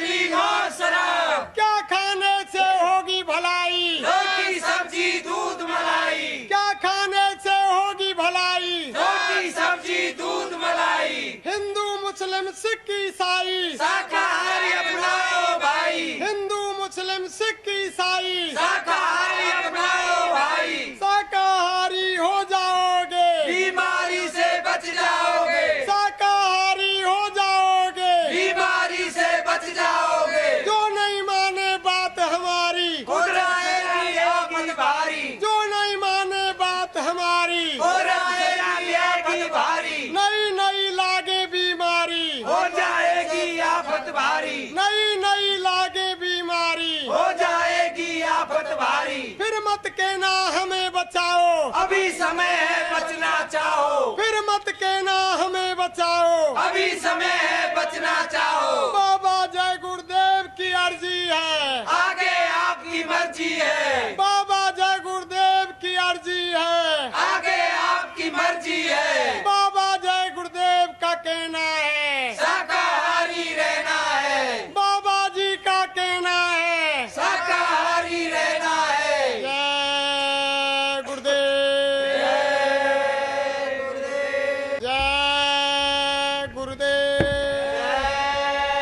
मछली और शराब, क्या खाने से होगी भलाई, रोटी सब्जी दूध मलाई, क्या खाने से होगी भलाई, रोटी सब्जी दूध मलाई। हिंदू मुस्लिम सिख ईसाई, शाकाहारी अपनाओ भाई, हिंदू मुस्लिम सिख ईसाई, शाकाहारी अपनाओ भाई, शाकाहारी हो जाओगे, बीमारी से बच जाओगे, शाकाहारी हो जाओगे, बीमारी से बच जाओगे। जो नहीं माने बात हमारी, हो रहेगी आफत भारी, जो नहीं माने बात हमारी, हो रहेगी आफत भारी, नई नई लागे बीमारी, हो जाएगी आफत भारी, नई नई लागे बीमारी, हो जाएगी आफत भारी। फिर मत कहना हमें बचाओ, अभी समय है बचना चाहो, फिर मत कहना हमें बचाओ, अभी समय है बचना चाहो। बाबा जय गुरुदेव की अर्जी है, आगे आपकी मर्जी है, बाबा जय गुरुदेव की अर्जी है, आगे आपकी मर्जी है। बाबा जय गुरुदेव का कहना है, शाकाहारी रहना है, बाबा जी का कहना है, शाकाहारी रहना है। जय गुरुदेव, जय गुरुदेव, जय गुरुदेव,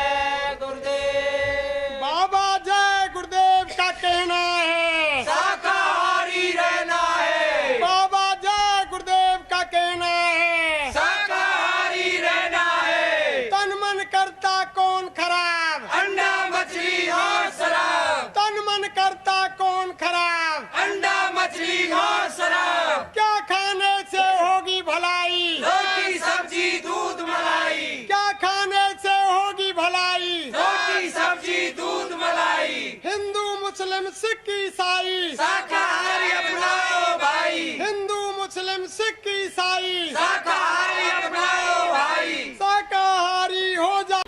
जय गुरुदेव। बाबा जय गुरुदेव का कहना है, शाकाहारी रहना है, बाबा जय गुरुदेव का कहना है, शाकाहारी रहना है। तन मन करता कौन खराब, अंडा मछली और शराब, तन मन करता कौन खराब, अंडा मछली और शराब, क्या खाने से होगी भलाई, रोटी सब्जी दूध मलाई, क्या खाने से होगी भलाई, रोटी सब्जी दूध मलाई। हिंदू मुस्लिम सिख ईसाई, शाकाहारी अपनाओ भाई, हिंदू मुस्लिम सिख ईसाई, शाकाहारी अपनाओ भाई। शाकाहारी हो जा।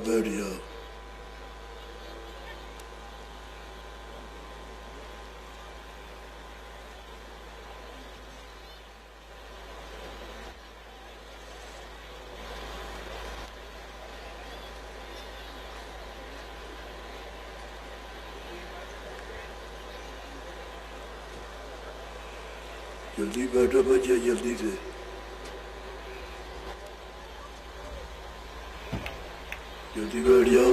बैठ जाओ। जल्दी बैठो बच्चे, जल्दी से। जल्दी बैठ जाओ।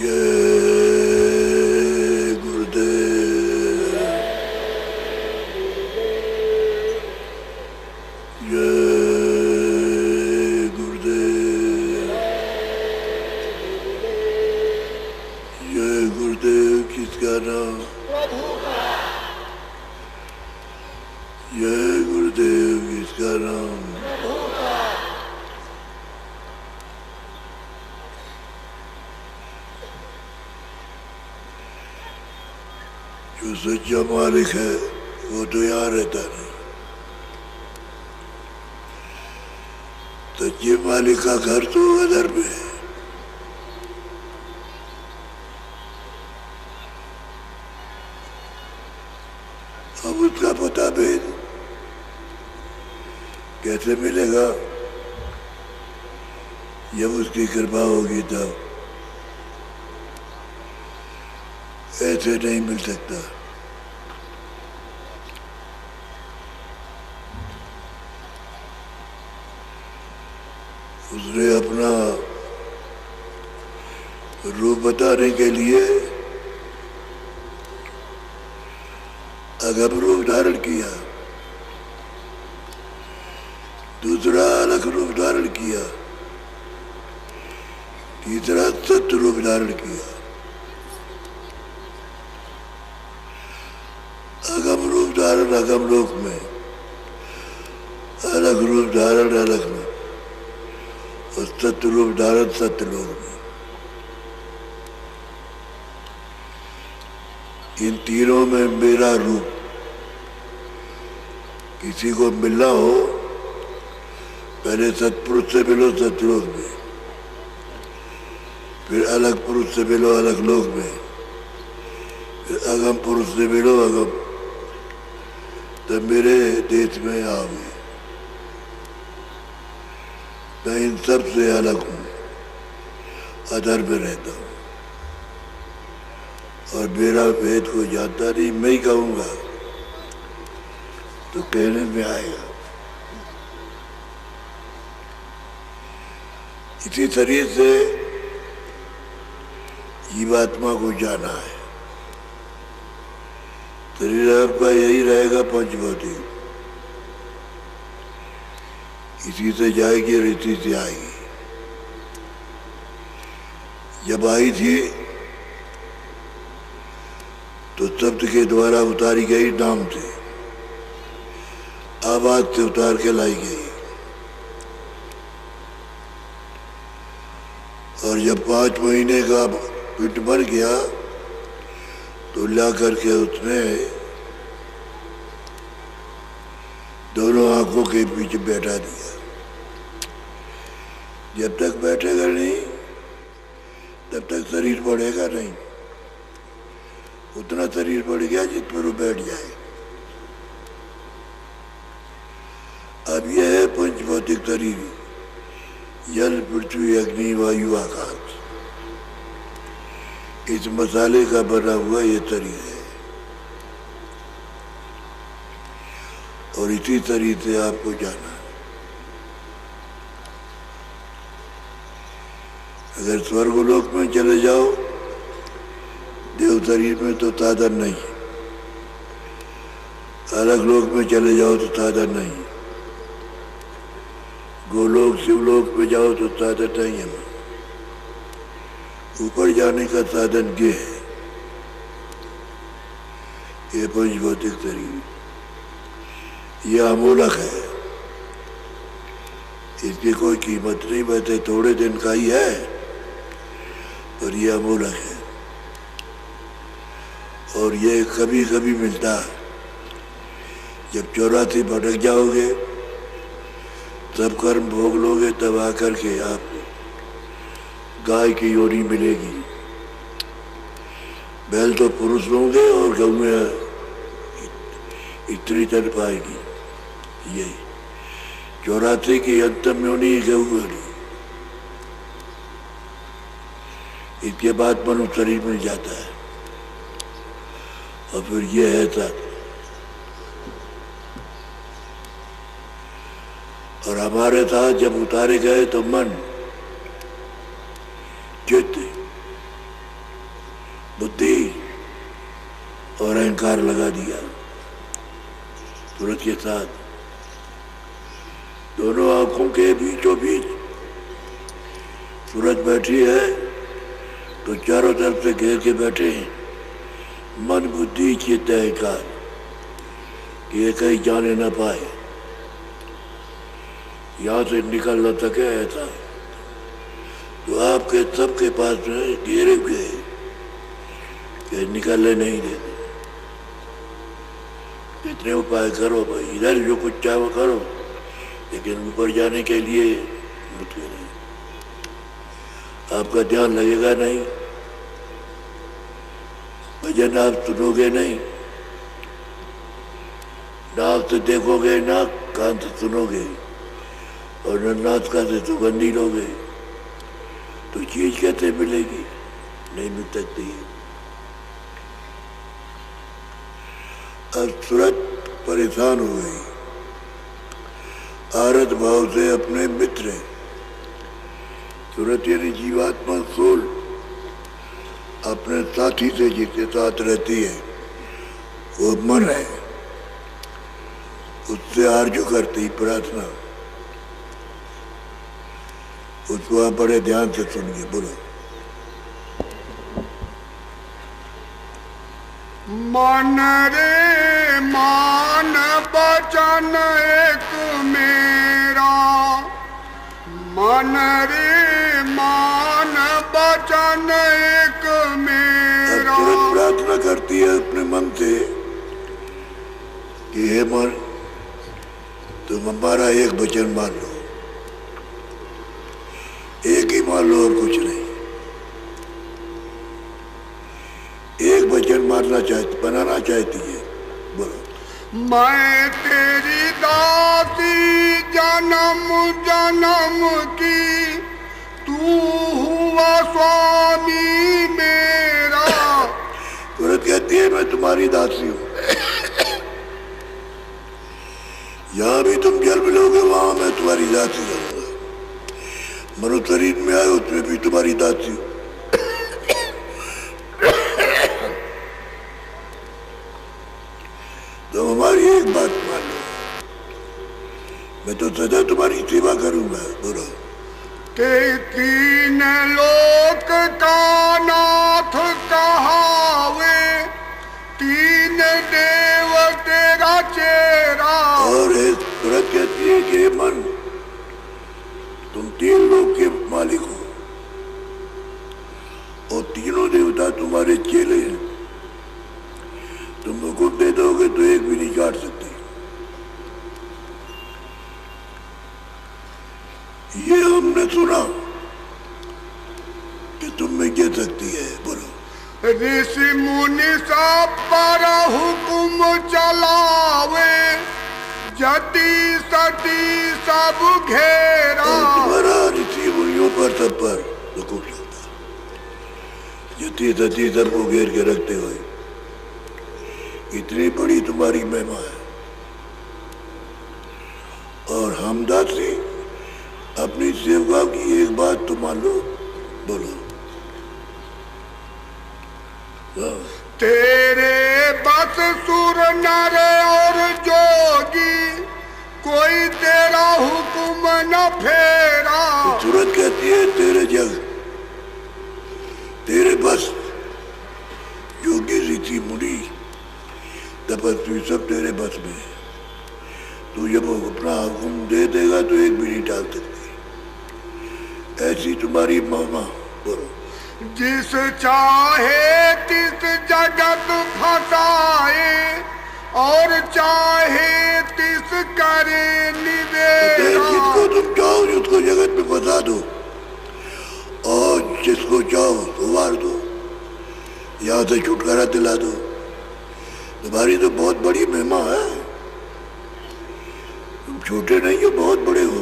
जय गुरुदेव, जय गुरुदेव, जय गुरुदेव। किसका नाम? जय गुरुदेव। किसका नाम? जो सच्चा मालिक है वो तो यहाँ रहता नहीं। सच्चे मालिक का घर तो उधर में है। अब उसका पता भेद कैसे मिलेगा? जब उसकी कृपा होगी तब। ऐसे नहीं मिल सकता। उसने अपना रूप बताने के लिए अगम रूप धारण किया, दूसरा अलग रूप धारण किया, तीसरा सत्य रूप धारण किया। अगम रूप धारण अगम लोक में, अलग रूप धारण अलग में, और सत्य रूप धारण सत्य लोक में। इन तीनों में मेरा रूप। किसी को मिलना हो पहले सतपुरुष से मिलो सतलोक में, फिर अलग पुरुष से मिलो अलग लोक में, फिर अगम पुरुष से मिलो अगम, तब मेरे देश में आओगे। मैं इन सब से अलग हूँ, अधर में रहता हूँ और मेरा भेद को जानता नहीं। मैं ही कहूँगा तो कहने में आएगा। इसी शरीर से जीवात्मा को जाना है। शरीर आपका यही रहेगा पंचभौतिक, इसी से जाएगी और इसी से आएगी। जब आई थी तो शब्द के द्वारा उतारी गई नाम से, आवाज से उतार के लाई गई। और जब 5 महीने का पेट भर गया तो ला करके उसने दोनों आंखों के पीछे बैठा दिया। जब तक बैठेगा नहीं तब तक शरीर बढ़ेगा नहीं। उतना शरीर बढ़ गया जिस पर वो बैठ जाए। अब यह है पंचभौतिक शरीर, जल पृथ्वी अग्नि वायु आकाश, इस मसाले का बना हुआ ये शरीर है। और इसी शरीर से आपको जाना है। अगर स्वर्गलोक में चले जाओ देव शरीर में तो साधन नहीं, अलग लोक में चले जाओ तो साधन नहीं, गोलोक शिवलोक में जाओ तो साधन नहीं है। ऊपर जाने का साधन ये है, ये पंचभौतिक शरीर, ये अमूलक है, इसकी कोई कीमत नहीं। वैसे थोड़े दिन का ही है पर ये अमूलक है। और ये कभी कभी मिलता है। जब 84 भटक जाओगे तब कर्म भोग लोगे, तब आकर के आपको गाय की योनि मिलेगी। बैल तो पुरुष होंगे और गौएं स्त्री चल पाएगी। यही 84 की अंतम योनि गऊ योनि। इसके बाद मनुष्य शरीर मिल जाता है और फिर ये है साथ। और हमारे साथ जब उतारे गए तो मन, चित्त, बुद्धि और अहंकार लगा दिया सूरज के साथ। दोनों आंखों के बीचों बीच सूरज बैठी है तो चारों तरफ से घेर के बैठे हैं मन, बुद्धि, चित्त, अहंकार, कि ये कहीं जाने ना पाए, यहाँ से निकल न सके। ऐसा तो आपके सबके पास में घेरे हुए कि निकलने नहीं देते। कितने उपाय करो भाई, इधर जो कुछ चाहो करो, लेकिन ऊपर जाने के लिए मुझे नहीं। आपका ध्यान लगेगा नहीं, भजन आप सुनोगे नहीं, नाक से देखोगे ना, कान से सुनोगे और नाटका से सुगंधी लोगे तो चीज कैसे मिलेगी? नहीं मिल सकती है। अब सूरत परेशान हो गई, आरत भाव से अपने मित्र, सूरत यानी जीवात्मा सोल, अपने साथी से जिसके साथ रहती है वो मन है, उससे आरजू करती प्रार्थना। उसको आप बड़े ध्यान से सुनिए, बोलो। मन रे मान बचन एक मेरा, मन रे मान बचन एक मेरा। तुरंत प्रार्थना करती है अपने कि हे मन, तुम हमारा एक वचन मान लो, एक ही मान लो और कुछ नहीं। एक वचन बनाना चाहती है, बोलो। मैं तेरी दासी जन्म जन्म की, तू हुआ स्वामी मेरा। औरत कहती है मैं तुम्हारी दासी हूं, यहां भी तुम जन्म लोगे, वहां मैं तुम्हारी दासी रहूंगा। मनुष्य शरीर में आए उसमें भी तुम्हारी दासी हूं। तो हमारी एक बात मान लो, मैं तो सदा तुम्हारी सेवा करूंगा, बोलो। के तीन लोक का नाथ कहावे, तीन देव तेरा चेहरा। और औरत कहती है कि मन, तुम तीन लोक के मालिक हो और तीनों देवता तुम्हारे चेले हैं। तुम हुक्म दे दोगे तो एक भी नहीं काट सकते। ये हमने सुना कि तुम में ये शक्ति है, बोलो। ऋषि मुनि सब पर हुक्म चलावे, जति सती सब घेरा। और तुम्हारा ऋषि मुनियों पर सब पर हुक्म चलता, जति सती सबको घेर के रखते हुए। इतनी बड़ी तुम्हारी महिमा है। और हम दासी अपनी सेवका की एक बात तो मान लो, बोलो। तेरे बस सुर नर और जोगी, कोई तेरा हुक्म न फेरा। सूरत कहती है तेरे जग, तेरे बस योगी ऋषि मुनि तपस्वी सब तेरे बस में है। तू जब अपना हुक्म दे देगा तो एक भी नहीं टाल सकती। ऐसी तुम्हारी महिमा, बोलो। जिस चाहे तिस जगत फसाए, और चाहे तिस करे निवेरा। जिसको तुम चाहो उसको जगत में फंसा दो, और जिसको चाहो तो मार दो, यहाँ से छुटकारा दिला दो। तुम्हारी तो बहुत बड़ी महिमा है। तुम छोटे नहीं हो, बहुत बड़े हो।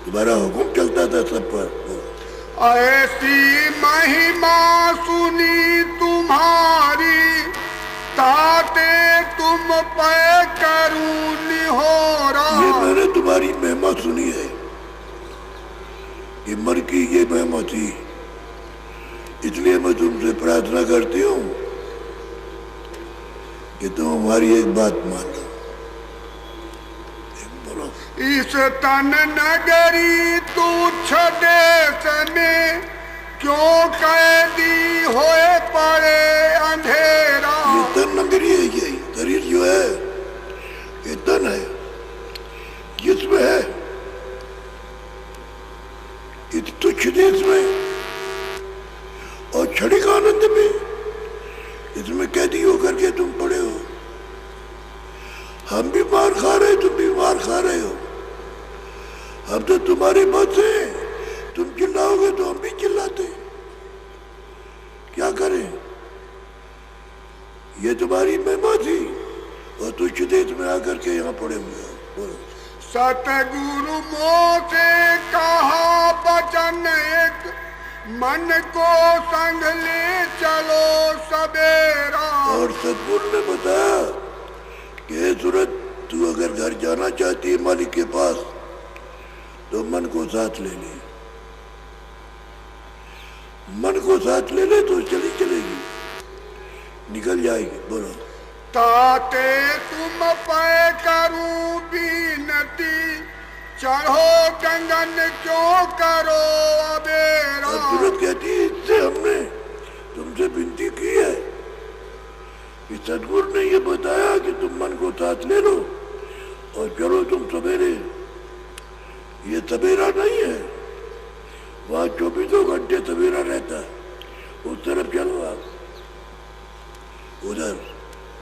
तुम्हारा हुक्म चलता था सब पर। ऐसी महिमा सुनी तुम्हारी, ताते तुम पे करूं निहोरा। ये मैंने तुम्हारी महिमा सुनी है कि मर की ये महिमा थी, इसलिए मैं तुमसे प्रार्थना करती हूँ कि तुम हमारी एक बात मान लो, बोलो। इस तन नगरी तुच्छ देश में, क्यों कैदी होए पड़े अंधेरा। ये तन नगरी है, ये शरीर जो है ये तन है, जिसमें है इस तुच्छ देश में और क्षणिक आनंद में, इसमें कैदी होकर के तुम पड़े हो। हम भी मार खा रहे, तुम भी मार खा रहे हो। हम तो तुम्हारे बस है, तुम चिल्लाओगे तो हम भी चिल्लाते। क्या करें? ये तुम्हारी महिमा थी और तुच्छ देश में आकर के यहाँ पड़े हुए हो, बोलो। सतगुरु मोह से कहा वचन एक, मन को संग ले चलो सवेरा। और सतगुरु ने बताया कि हे सूरत, तू अगर घर जाना चाहती है मालिक के पास तो मन को साथ ले ले। मन को साथ ले ले तो चलेगी, निकल जाएगी, बोलो। ताते तुम पे करूं बीनती, चढ़ो गंगन क्यों करो अबेरा। और सूरत कहती है इससे हमने तुमसे विनती की है कि सतगुरु ने ये बताया कि तुम मन को साथ ले लो और चलो तुम सवेरे। ये सवेरा नहीं है, वहां 24 घंटे सवेरा रहता है। उस तरफ चलो आप, उधर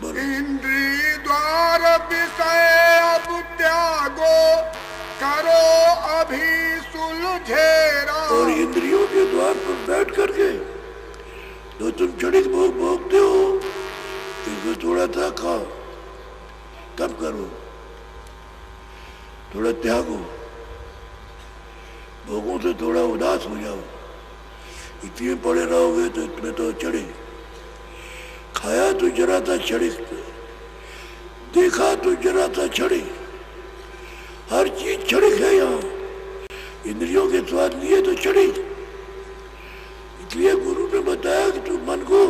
बोलो। इंद्रिय द्वार विषय अब त्यागो, करो अभी सुलझेरा। और इंद्रियों के द्वार पर बैठ करके तो तुम क्षणिक भोग भोगते हो, इनको थोड़ा सा खाओ, कम करो, थोड़ा त्यागो, भोगों से थोड़ा उदास हो जाओ। इतने पड़े रहोगे तो इतने तो चढ़े, खाया तो जरा था क्षणिक, देखा तो जरा था क्षणिक, हर चीज क्षणिक है यहाँ। इंद्रियों के स्वाद लिए तो क्षणिक, इसलिए गुरु ने बताया कि तू मन को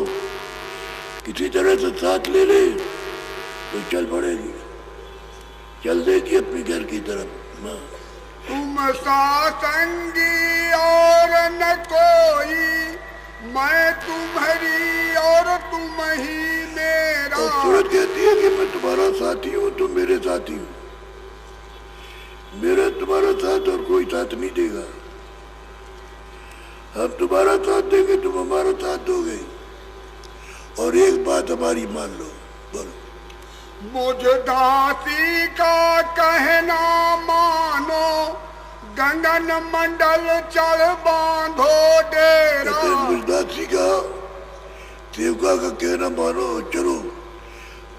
किसी तरह से साथ ले ले तो चल पड़ेगी, चल देगी अपने घर की तरफ। हाँ। तुम सासंगी और न कोई, मैं तुम्हारी और तुम ही मेरा। और सूरत कहती है कि मैं तुम्हारा साथी हूँ, तुम मेरे साथी हो, मेरा तुम्हारा साथ और कोई साथ नहीं देगा। हम तुम्हारा साथ देंगे, तुम हमारा साथ दोगे। और एक बात हमारी मान लो, बोलो। मुझ दासी का कहना मानो, गगन मंडल चल बांधो डेरा। कहते हैं मुझ दासी का, सेवका का कहना मानो, चलो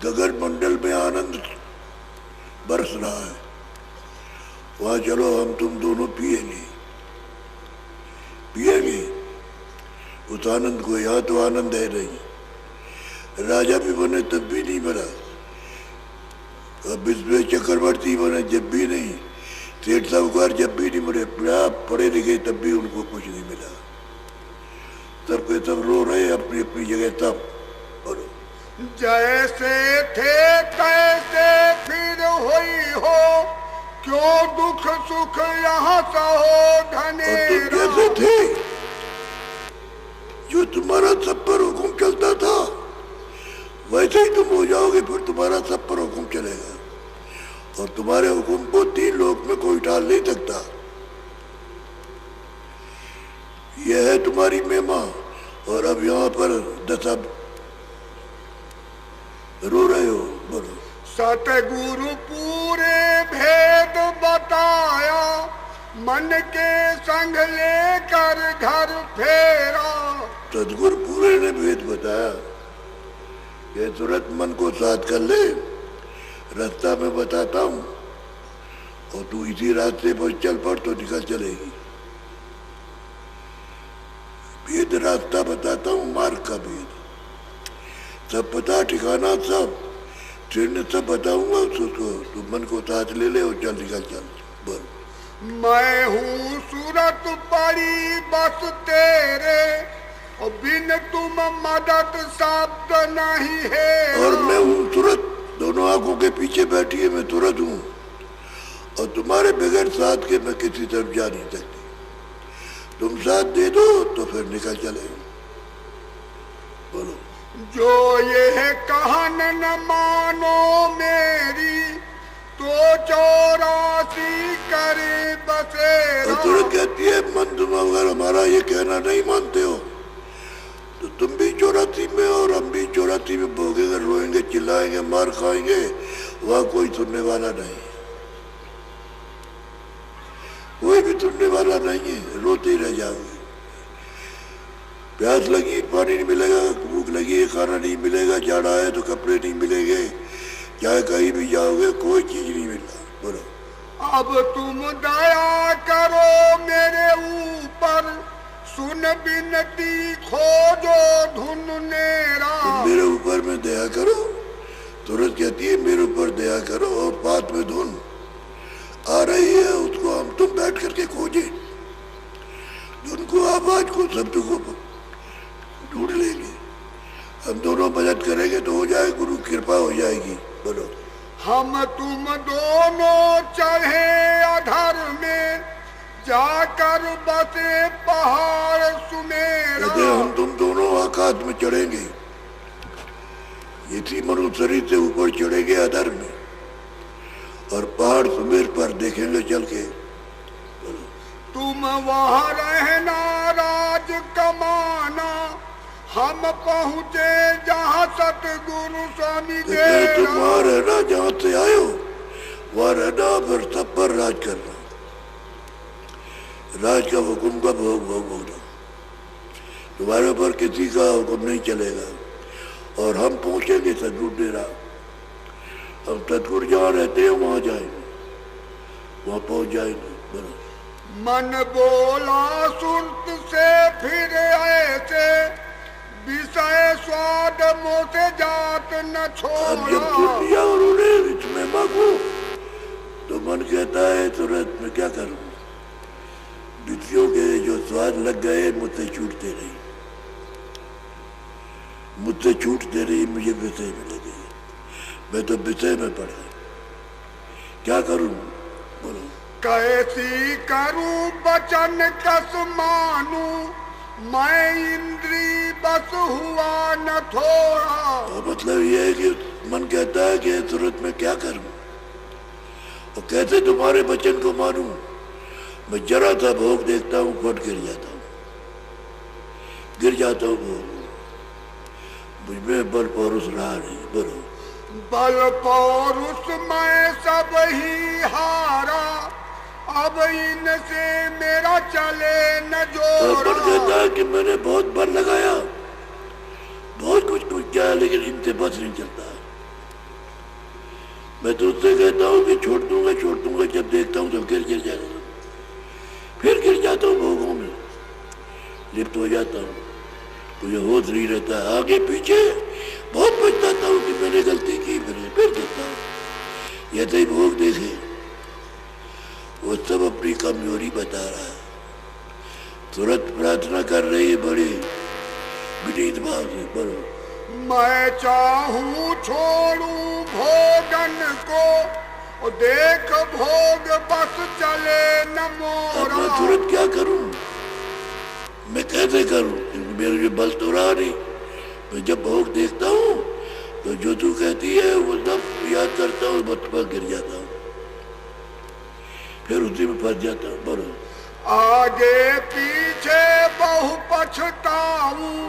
गगन मंडल में आनंद बरस रहा है, वहां चलो, हम तुम दोनों पिएंगे, पिएंगे उस आनंद को। यहाँ तो आनंद है नहीं, राजा भी बने तब भी नहीं बना, अब विश्व चक्रवर्ती बने जब भी नहीं, सेठ साहूकार जब भी नहीं बने, पढ़े लिखे तब भी उनको कुछ नहीं मिला। सब के सब रो रहे अपनी अपनी जगह। तब बोलो। जैसे थे कैसे फिर हुई हो, क्यों दुख सुख यहाँ सहो और तुम धनेरा। कैसे थे, जो तुम्हारा सब पर हुक्म चलता था, वैसे ही तुम हो जाओगे, फिर तुम्हारा सब पर हुक्म चलेगा। और तुम्हारे हुक्म को 3 लोक में कोई टाल नहीं सकता। यह है तुम्हारी महिमा। और अब यहाँ पर दशा रो रहे हो, बोलो। सतगुरु पूरे भेद बताया, मन के संग लेकर घर फेरा। सतगुरु पूरे ने भेद बताया कि तुरंत मन को साथ कर ले, रास्ता में बताता हूँ, और तू इसी रास्ते पर चल पड़ तो निकल चलेगी। भेद रास्ता बताता हूँ, मार्ग का भेद सब पता, ठिकाना सब ट्रेन सब बताऊंगा उसको, तू मन को साथ ले ले और चल निकल चल। बोल। मैं हूँ सूरत पड़ी बस तेरे, और बिन तुम मदद शब्द नहीं है। और मैं हूँ तुरंत, दोनों आंखों के पीछे बैठी है, मैं तुरंत हूँ, और तुम्हारे बगैर साथ के मैं किसी तरफ जा नहीं सकती। तुम साथ दे दो तो फिर निकल चले। बोलो। जो ये कहन न मानो मेरी, तो 84 करे बसेरा। और तुरंत कहती है, मन तुम अगर हमारा ये कहना नहीं मानते हो तो तुम भी 84 में और हम भी 84 में भोगेंगे, रोएंगे, चिल्लाएंगे, मार खाएंगे, वहां कोई सुनने वाला नहीं, कोई भी सुनने वाला नहीं है, रोते ही रह जाओगे। प्यास लगी पानी नहीं मिलेगा, भूख लगी खाना नहीं मिलेगा, जाड़ा है तो कपड़े नहीं मिलेंगे, चाहे कहीं भी जाओगे कोई चीज नहीं मिलता। बोलो। अब तुम दया करो मेरे ऊपर, सुन बिनती खोजो धुन नेरा। तुम मेरे ऊपर में दया करो, तुरंत कहती है मेरे ऊपर दया करो, और बात में धुन आ रही है, उसको हम तुम बैठ करके खोजे, धुन को, आवाज को, शब्द को ढूंढ लेंगे। हम दोनों मदद करेंगे तो हो जाए, गुरु कृपा हो जाएगी। बोलो। हम तुम दोनों चढ़े अधर में, जाकर बसे पहाड़ सुमेरा। कहते हम तुम दोनों आकाश में चढ़ेंगे, इसी मनुष्य शरीर से ऊपर चढ़ेंगे अधर में, और पहाड़ सुमेर पर देखेंगे चल के। तुम वहाँ रहना राज कमाना, हम पहुँचे जहाँ सतगुरु स्वामी के तुम वहाँ रहना जहाँ से आए हो, वहाँ रहना, फिर सब पर राज करना। राज का हुक्म का भोग भोगना, तुम्हारे ऊपर किसी का हुक्म नहीं चलेगा। और हम पहुंचेंगे सतगुरु डेरा, हम सतगुरु जहाँ रहते हैं वहाँ जाएंगे, वहाँ पहुंच जाएंगे। बराबर मन बोला सुरत से फिर ऐसे विषय स्वाद मोह से जात न अब जब छोड़ा। सुन लिया उन्होंने इसमें मांगो, तो मन कहता है तुरंत मैं क्या करूं, विषयों के जो स्वाद लग गए मुझसे छूटते नहीं, मुझसे छूटते नहीं, मुझे विषय में लगे, मैं तो विषय में पड़ा, क्या करूं बोलो। कैसी करूं बचन कस मानू, मैं इंद्री बस हुआ न थोड़ा। तो मतलब ये है कि मन कहता है कि तुरंत मैं क्या करूं और कैसे तुम्हारे वचन को मानूं। मैं जरा सा भोग देखता हूं, फट गिर जाता हूं, गिर जाता हूं भोग, मुझमें बल पौरुष रहा नहीं। बोलो बल पौरुष मैं सब ही हारा, अब इनसे मेरा चले न तो मन जोड़ा। कहता है कि मैंने बहुत बल लगाया, बहुत कुछ किया, लेकिन इनसे बस नहीं चलता। मैं तो उससे कहता हूँ कि छोड़ दूंगा, जब देखता हूँ तो गिर जाता हूँ, फिर गिर जाता हूँ भोगों में, लिप्त हो जाता हूँ, मुझे होश नहीं रहता। आगे पीछे बहुत पछताता हूँ कि मैंने गलती की, फिर देखता हूँ ये तो भोग देखे, वो सब अपनी कमजोरी बता रहा है। तुरंत प्रार्थना कर रही है बड़ी विनीत भाव से। बोलो मैं चाहूं छोड़ूं भोगन को, और देख भोग बस चले न अब मोरा। मैं तुरंत क्या करूं, मैं कैसे करूं, क्योंकि मेरे जो बल तो रहा नहीं। मैं जब भोग देखता हूं तो जो तू कहती है वो सब याद करता हूँ, बस पर गिर जाता हूँ, फिर उसी में फंस जाता हूँ। बोलो आगे पीछे बहु पछताऊं,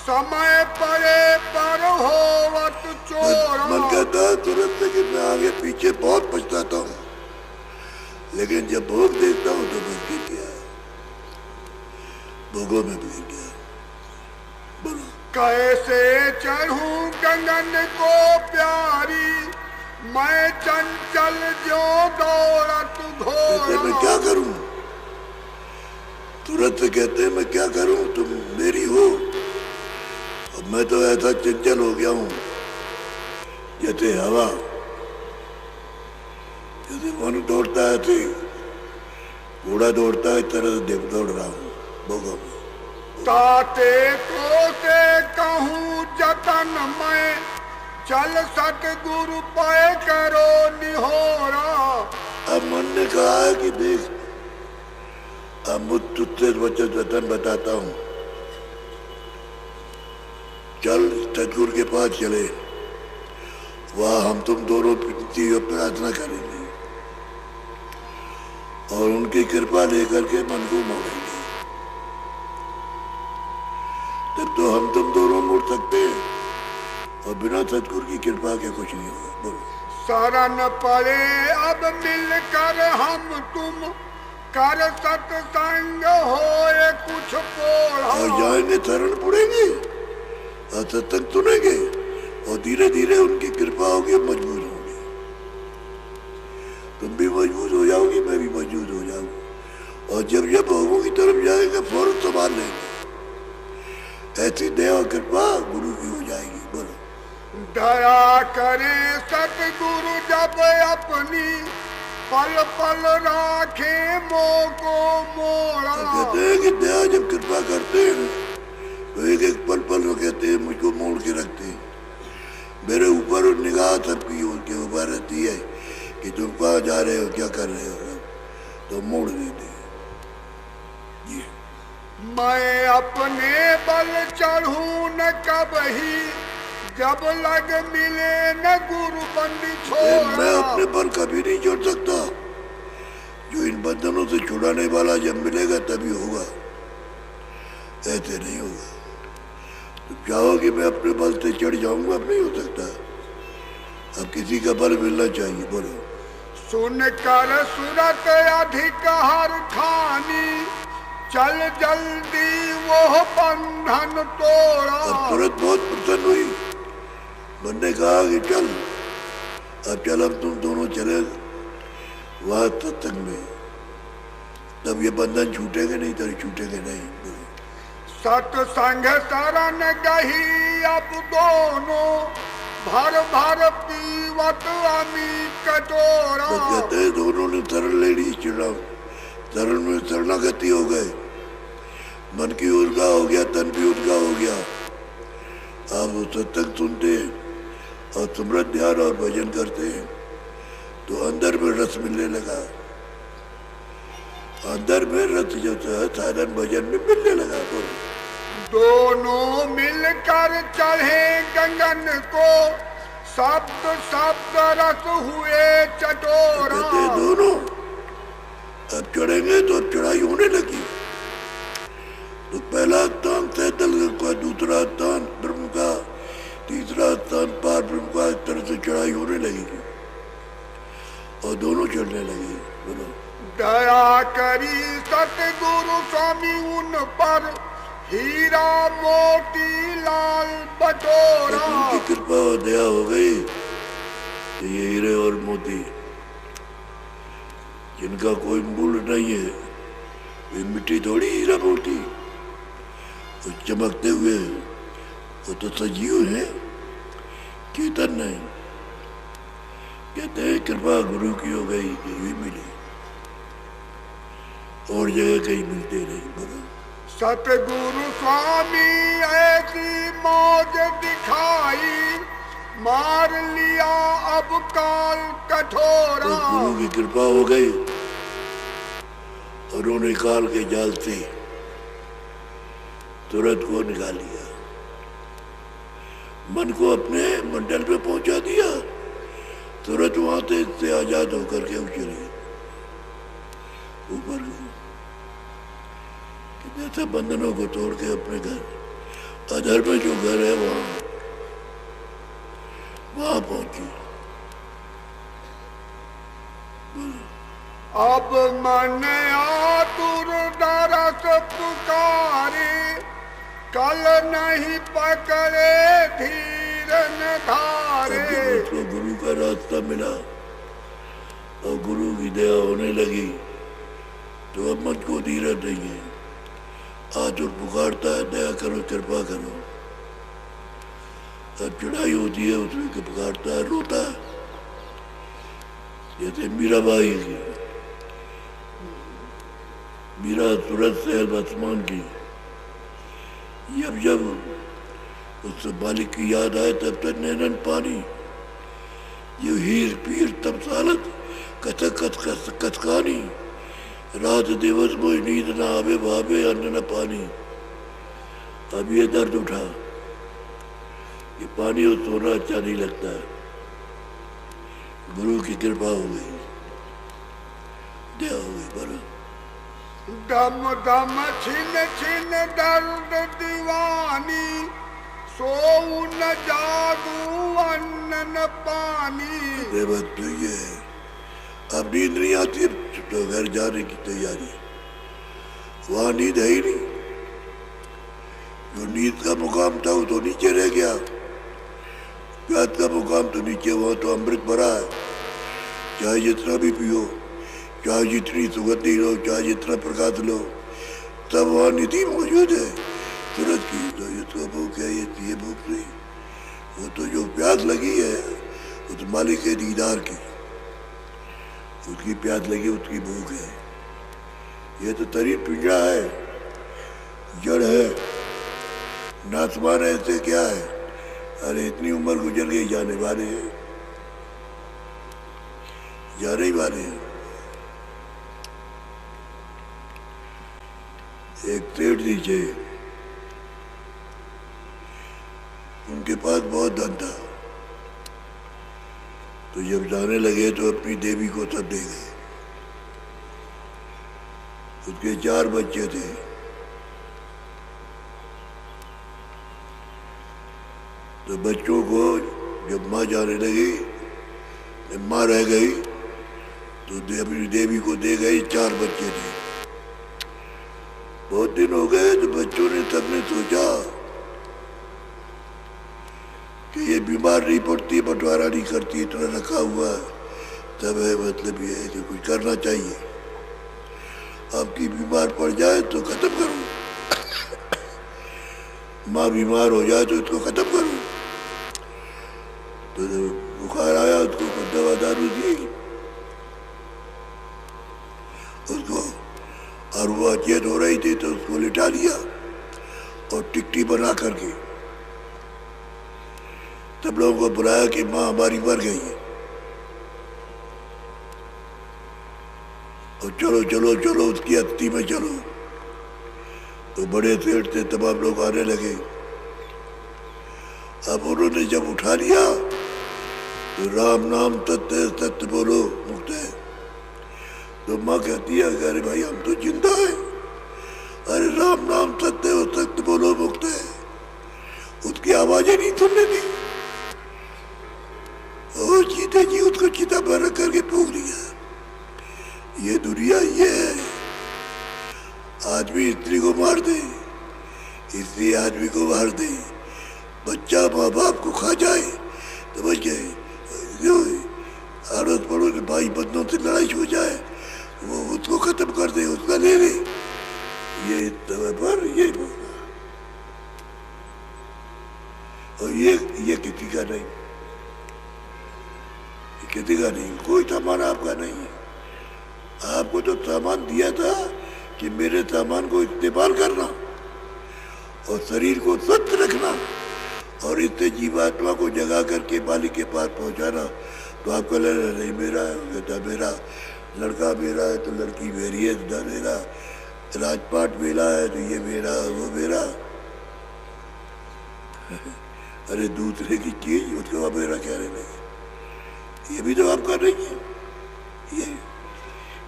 समय पड़े पर होवत चोरा। मन कहता है तुरंत कि मैं आगे पीछे बहुत पछताता हूँ, लेकिन जब भोग देखता हूँ तो बस गिर गया, भोगों में भी गिर गया। बोलो कैसे चढ़ूं गगन को प्यारी, मैं चंचल जो दौड़त कहते मैं घोड़ा। क्या करूं, तुरंत से कहते हैं मैं क्या करूं, तुम मेरी हो, अब मैं तो ऐसा चंचल हो गया हूं जैसे हवा, जैसे मन दौड़ता है थी, घोड़ा दौड़ता है, इस तरह से दौड़ रहा हूं भोगों में। ताते को से कहूँ जतन मैं, चल सतगुरु पाए करो निहोरा। अब मन ने कहा है कि देख, अब मुझ तुझसे वचन बताता हूं, चल सतगुरु के पास चले, वहां हम तुम दोनों प्रार्थना करेंगे और उनकी कृपा लेकर के मन को मोड़ेंगे, तब तो हम तुम दोनों मुड़ सकते हैं, और बिना सतगुरु की कृपा के कुछ नहीं होगा। बोलो शरण पड़े अब मिलकर हम तुम, कर सत्संग होए कुछ पोढ़ा। और जाएंगे, शरण पड़ेंगे और सत्संग सुनेंगे, और धीरे धीरे उनकी कृपा होगी, मजबूत होंगे, तुम भी मजबूत हो जाओगी, मैं भी मजबूत हो जाऊंगा, और जब जब भोगों की तरफ जाएंगे फौरन संभाल लेंगे, ऐसी दया कृपा गुरु की हो जाएगी। बोलो दया करे सतगुरु जब अपनी, पल पल राखे मोह को मोड़ा। कहते हैं कि दया जब कृपा करते हैं तो एक एक पल पल वो कहते हैं मुझको मोड़ के रखते हैं, मेरे ऊपर निगाह सबकी उनके ऊपर रहती है कि तुम कहाँ जा रहे हो, क्या कर रहे हो, तो मोड़ देते हैं जी। मैं अपने बल चढ़ूं न कबही, जब लग मिले न गुरु बंदी मैं छोड़ा। अपने पर कभी नहीं छोड़ सकता, जो इन बंधनों से छुड़ाने वाला जब मिलेगा तभी होगा, ऐसे नहीं होगा। तुम चाहो कि मैं अपने बल से चढ़ जाऊंगा, अब नहीं हो सकता। अब किसी का बल मिलना चाहिए। बोलो। सुन कर सूरत अधिक हर ठानी, चल जल्दी वो बंधन तोड़ा। अब तुरंत बहुत प्रसन्न हुई। मन ने कहा कि चल, अब चल, अब तुम दोनों चले वहां सत्संग में, तब ये बंधन छूटेंगे नहीं, तो छूटेंगे नहीं। सत्संग शरण गही अब दोनों, भर भर पीवत अमी कटोरा। तो कहते हैं दोनों ने शरण ले ली, शरण में शरणागति हो गए। मन की ऊर्जा हो गया, तन भी ऊर्जा हो गया। आप वो सत्संग सुनते हैं और सुमरन ध्यान और भजन करते हैं तो अंदर में रस मिलने लगा। अंदर में रस जो है साधन भजन में मिलने लगा। दोनों मिलकर चढ़े गगन को, शब्द शब्द रस हुए चटोरा। कहते हैं दोनों अब चढ़ेंगे तो अब चढ़ाई होने लगी। तो पहला स्थान सैतल का, दूसरा स्थान ब्रह्म का, तीसरा स्थान पार ब्रह्म का। इस तरह से चढ़ाई होने लगेगी और दोनों चढ़ने लगे। बोलो। दया करी सतगुरु स्वामी उन पर, हीरा मोती लाल बटोरा। उनकी कृपा और दया हो गई कि ये हीरे और मोती जिनका कोई मूल्य नहीं है, वे मिट्टी थोड़ी हीरा मोती, वो चमकते हुए वो तो सजीव है, चेतन नहीं। कहते हैं कृपा गुरु की हो गई कि भी मिली, और जगह कहीं मिलते नहीं। बोलो। सतगुरु स्वामी ऐसी मौज दिखाई, मार लिया अब काल कठोरा। बस गुरु की कृपा हो गई और उन्होंने काल के जाल से तुरंत को निकाल लिया, मन को अपने मंडल पे पहुंचा दिया। तुरंत वहां से आजाद होकर के उछले ऊपर। जैसे बंधनों को तोड़ के अपने घर, अधर में जो घर है वहां पहुंची। अब मन आतुर दरस पुकारे, कल नहीं पकड़े धीर न धारे। उसको गुरु का रास्ता मिला और गुरु की दया होने लगी तो अब मन को धीरज नहीं है। आतुर पुकारता है, दया करो, कृपा करो। अब चढ़ाई होती है उसमें के पुकारता है, रोता है। जैसे मीराबाई की, मीरा सूरज से आसमान की, जब उससे बालिक की याद आए तब तक नैनन पानी, ये हीर पीर तब सालत कथक कथकानी, रात दिवस मोई नींद ना आवे, भावे अन्न न पानी। अब ये दर्द उठा, ये पानी और सोना अच्छा नहीं लगता है। गुरु की कृपा हो गई, दया हो गई। बड़ा दम दम छिन छिन दर्द दीवानी, सोऊ न जागू अन्न न पानी। बात तो ये है, अब नींद नहीं आती तो घर जाने की तैयारी। वहां नींद है ही नहीं। जो नींद का मुकाम था वो तो नीचे रह गया, प्यास का मुकाम तो नीचे। वहां तो अमृत भरा है, चाहे जितना भी पियो, चाहे जितनी सुगंधी लो, चाहे जितना प्रकाश लो, सब वहाँ निधि मौजूद है सूरज की। तो ये तो भूख है, ये भूख नहीं। वो तो जो प्यास लगी है उस मालिक के दीदार की, उसकी प्यास लगी, उसकी भूख है। ये तो शरीर पिंजरा है, जड़ है, नासमान है, ऐसे क्या है। अरे इतनी उम्र गुजर गई, जाने वाले हैं, जाने ही वाले हैं। एक सेठ नीचे, उनके पास बहुत धन था, तो जब जाने लगे तो अपनी देवी को सब दे गए। उसके 4 बच्चे थे। तो बच्चों को जब माँ जाने लगी, जब माँ रह गई तो अपनी देवी को दे गई। 4 बच्चे थे। बहुत दिन हो गए तो बच्चों ने सबने सोचा कि ये बीमार नहीं पड़ती, बंटवारा नहीं करती, इतना रखा हुआ है, तब है मतलब ये है कि कुछ करना चाहिए। आपकी बीमार पड़ जाए तो खत्म करो, माँ बीमार हो जाए तो इसको खत्म करो। तो जब बुखार आया उसको दवा दारू दी उसको, और वो अचेत हो रही थी तो उसको लिटा लिया और टिकटी बना करके तब लोगों को बुलाया कि माँ हमारी मर गई है और चलो चलो चलो उसकी अस्थि में चलो। तो बड़े सेठ से तमाम लोग आने लगे। अब उन्होंने जब उठा लिया तो राम नाम सत्य है, सत्य बोलो मुक्त है। तो माँ कहती है अरे भाई हम तो जिंदा है, अरे राम नाम सत्य है, सत्य बोलो मुक्त है। उसकी आवाजें नहीं सुनने दी और जीते जी उसको चिता पर रख करके फूंक लिया। ये दुनिया ये है, आदमी स्त्री को मार दे, स्त्री आदमी को मार दे, बच्चा माँ बाप को खा जाए तो बच गए, अड़ोस पड़ोस के भाई बंधुओं से लड़ाई हो जाए वो उसको खत्म कर दे, उसका ले ले। ये समय पर ये और ये किसी का नहीं, किसी का नहीं, कोई सामान आपका नहीं है। आपको तो सामान दिया था कि मेरे सामान को इस्तेमाल करना और शरीर को स्वस्थ रखना और इससे जीवात्मा को जगा करके मालिक के पास पहुंचाना। तो आपको लगा नहीं मेरा है, कहता मेरा, लड़का मेरा है तो लड़की मेरी है, तो मेरा, राजपाट मेरा है तो ये मेरा वो मेरा। अरे दूसरे की चीज उसको मेरा क्या रहना है, ये भी तो आपका नहीं है। ये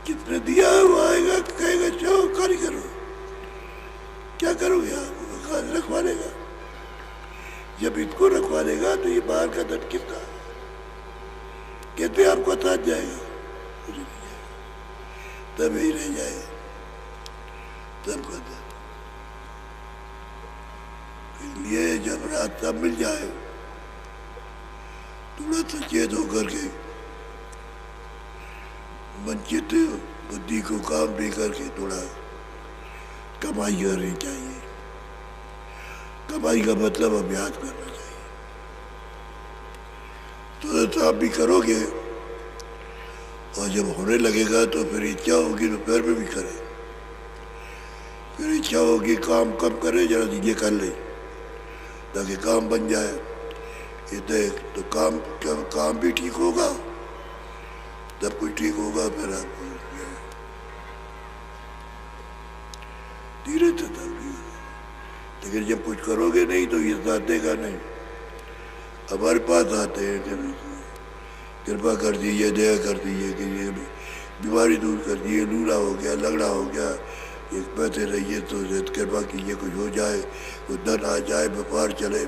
कितने दिया है वो आएगा कहेगा जाओ कार्य करो, क्या करोगे आप, रखवा लेगा। जब इसको रखवा लेगा तो ये बाहर का धन कितना कहते आपको साथ जाएगा, तब ही रह जाएगा तब का धन। इसलिए जब रास्ता मिल जाए थोड़ा सचेत होकर के वंचित बुद्धि को काम दे करके थोड़ा कमाई करनी चाहिए। कमाई का मतलब अभ्यास करना चाहिए। तो आप भी करोगे और जब होने लगेगा तो फिर इच्छा होगी तो पैर में भी करे, फिर इच्छा होगी काम कम करे, जरा चीजें कर ले ताकि काम बन जाए। ये तो काम भी ठीक होगा, तब कुछ ठीक होगा। फिर आपको धीरे से तब भी, लेकिन जब कुछ करोगे नहीं तो ये साथ देगा नहीं। हमारे पास आते हैं कभी कृपा कर दीजिए, दया कर दीजिए कि ये बीमारी दूर कर दीजिए, लूला हो गया, लगड़ा हो गया, एक पैसे रहिए तो कृपा कीजिए कुछ हो जाए, कुछ धन आ जाए, व्यापार चले।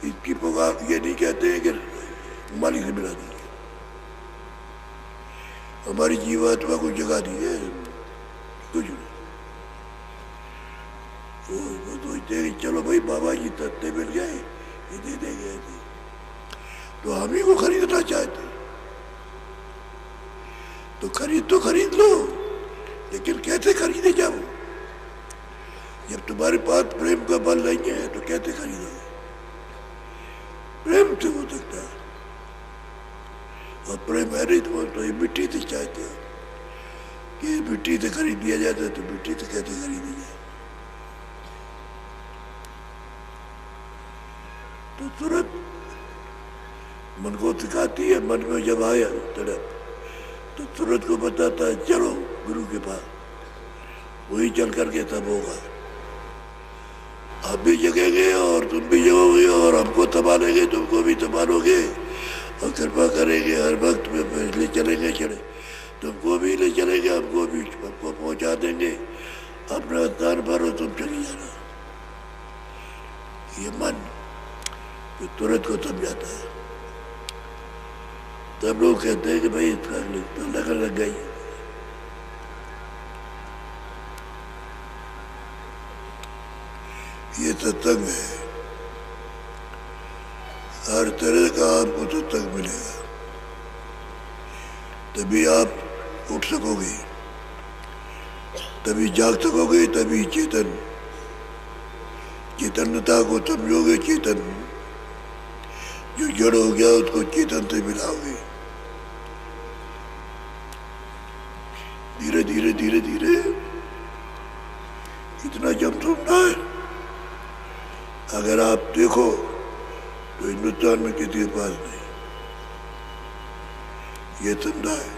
इसकी पुकार ये नहीं कहते हैं कि मालिक से मिला दीजिए, हमारी जीवात्मा को जगा दीजिए, कुछ नहीं। वो सोचते हैं कि चलो भाई बाबा जी तत्ते मिल गए, ये दे देंगे, तो हम ही को खरीदना चाहते तो खरीद लो, लेकिन कैसे खरीदे जाओ? जब तुम्हारे पास प्रेम का बल नहीं है तो कैसे खरीदोगे? प्रेम से हो सकता है, और प्रेम है नहीं तो ये मिट्टी से चाहते हो कि मिट्टी से खरीद लिया जाता है, तो मिट्टी से कैसे खरीदी जाए? तो तुरंत मन को सिखाती है, मन में जब आया तड़प तो तुरंत को बताता है चलो गुरु के पास, वही चल करके तब होगा। आप भी जगेंगे और तुम भी जगोगे और हमको संभालेंगे, तुमको भी संभालोगे और कृपा करेंगे। हर वक्त में ले चलेंगे, चले तुमको भी ले चलेंगे, हमको भी हमको पहुंचा देंगे अपना स्थान पर, और तुम चले जाना। ये मन तुरंत को समझाता है। तब लोग कहते हैं कि भाई इसका तो लगन लग गई। ये सत्संग है, हर तरह का आपको सत्संग मिलेगा, तभी आप उठ सकोगे, तभी जाग सकोगे, तभी चेतनता को समझोगे। चेतन जो जड़ हो गया उसको चेतन से मिलाओगे। धीरे धीरे धीरे धीरे इतना जम सुनना है। अगर आप देखो तो हिंदुस्तान में किसी के पास नहीं ये समझा है।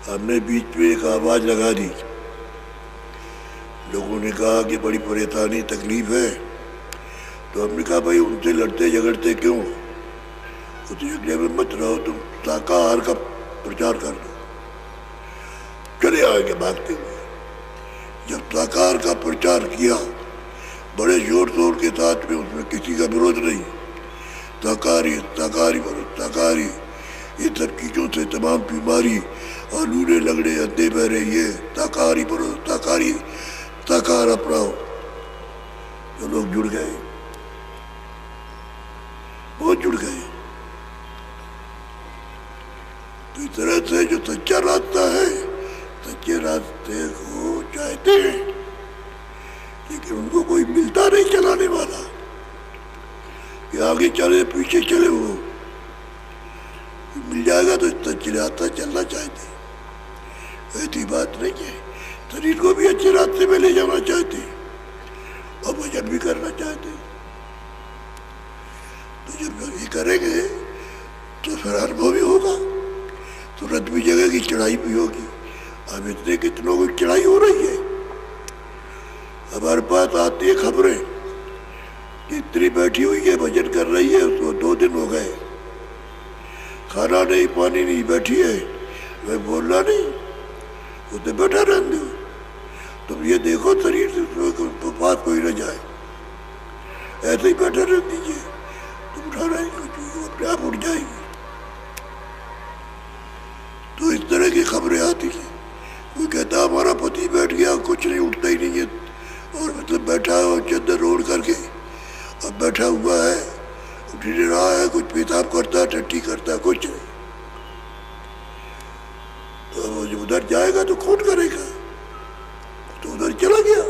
हमने बीच में एक आवाज लगा दी, लोगों ने कहा कि बड़ी परेशानी तकलीफ है, तो हमने कहा भाई उनसे लड़ते झगड़ते क्यों, उस झगड़े में मत रहो, तुम शाकाहार का प्रचार कर दो। चले आएंगे भागते हुए। जब शाकाहार का प्रचार किया बड़े जोर शोर के साथ में, उसमें किसी का विरोध नहीं, शाकाहारी शाकाहारी बोलो शाकाहारी, ये सब चीजों से तमाम बीमारी और लूले लगड़े अंधे बहरे, ये शाकाहारी बोलो शाकाहारी, शाकाहार अपनाओ। जो लोग जुड़ गए, बहुत जुड़ गए। तो इस तरह से जो सच्चा रास्ता है, सच्चे रास्ते को चाहते हैं, लेकिन उनको कोई मिलता नहीं चलाने वाला, कि आगे चले पीछे चले। वो मिल जाएगा तो सच्चे रास्ता चलना चाहते। ऐसी बात नहीं है, शरीर को भी अच्छे रास्ते में ले जाना चाहते और भजन भी करना चाहते। तो जब ये करेंगे तो फिर अनुभव भी होगा, तुरंत भी जगह की चढ़ाई भी होगी। अब इतने कितनों की चढ़ाई हो रही है। हमारे पास आती है खबरें कि स्त्री बैठी हुई है, भजन कर रही है, उसको 2 दिन हो गए, खाना नहीं पानी नहीं, बैठी है, वह बोलना नहीं, उसे बैठा रहने दो। तुम ये देखो शरीर से बात कोई न जाए, ऐसे ही बैठा रह दीजिए, तुम उठा रहे अपने आप उठ जाएगी। तो इस तरह की खबरें आती हैं। कोई कहता हमारा पति बैठ गया, कुछ नहीं, उठता ही नहीं है, और मतलब बैठा है और चद्दर ओढ़ करके अब बैठा हुआ है, उठ नहीं रहा है, कुछ पेशाब करता है, टट्टी करता है, कुछ नहीं। तो वो जब उधर जाएगा तो कौन करेगा? तो उधर चला गया,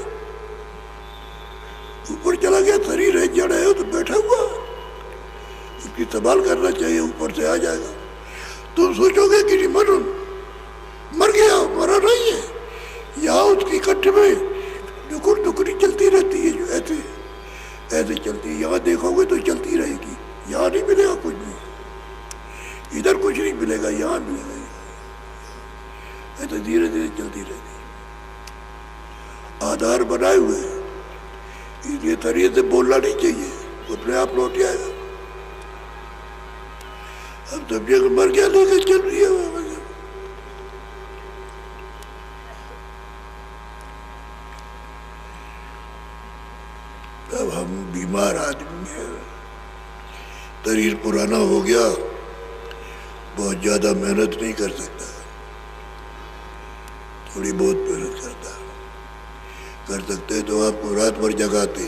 ऊपर चला गया, शरीर है, जड़ है, तो बैठा हुआ, उसकी संभाल करना चाहिए, ऊपर से आ जाएगा। तुम सोचोगे कि मर गया, मरा नहीं है, यहाँ उसकी कट्ठ में नुकुर नुकुरी चलती रहती है, जो ऐसे ऐसे चलती है। यहाँ देखोगे तो चलती रहेगी, यहाँ नहीं मिलेगा कुछ भी, इधर कुछ नहीं मिलेगा, यहाँ मिलेगा। ऐसे धीरे धीरे चलती रहती है, आधार बनाए हुए, इसलिए शरीर से बोलना नहीं चाहिए, अपने आप लौट आएगा। अब समझे कि मर गया, लेकर चल रही है। अब हम बीमार आदमी हैं, शरीर पुराना हो गया, बहुत ज्यादा मेहनत नहीं कर सकता, थोड़ी बहुत मेहनत करता कर सकते तो आपको रात भर जगाते,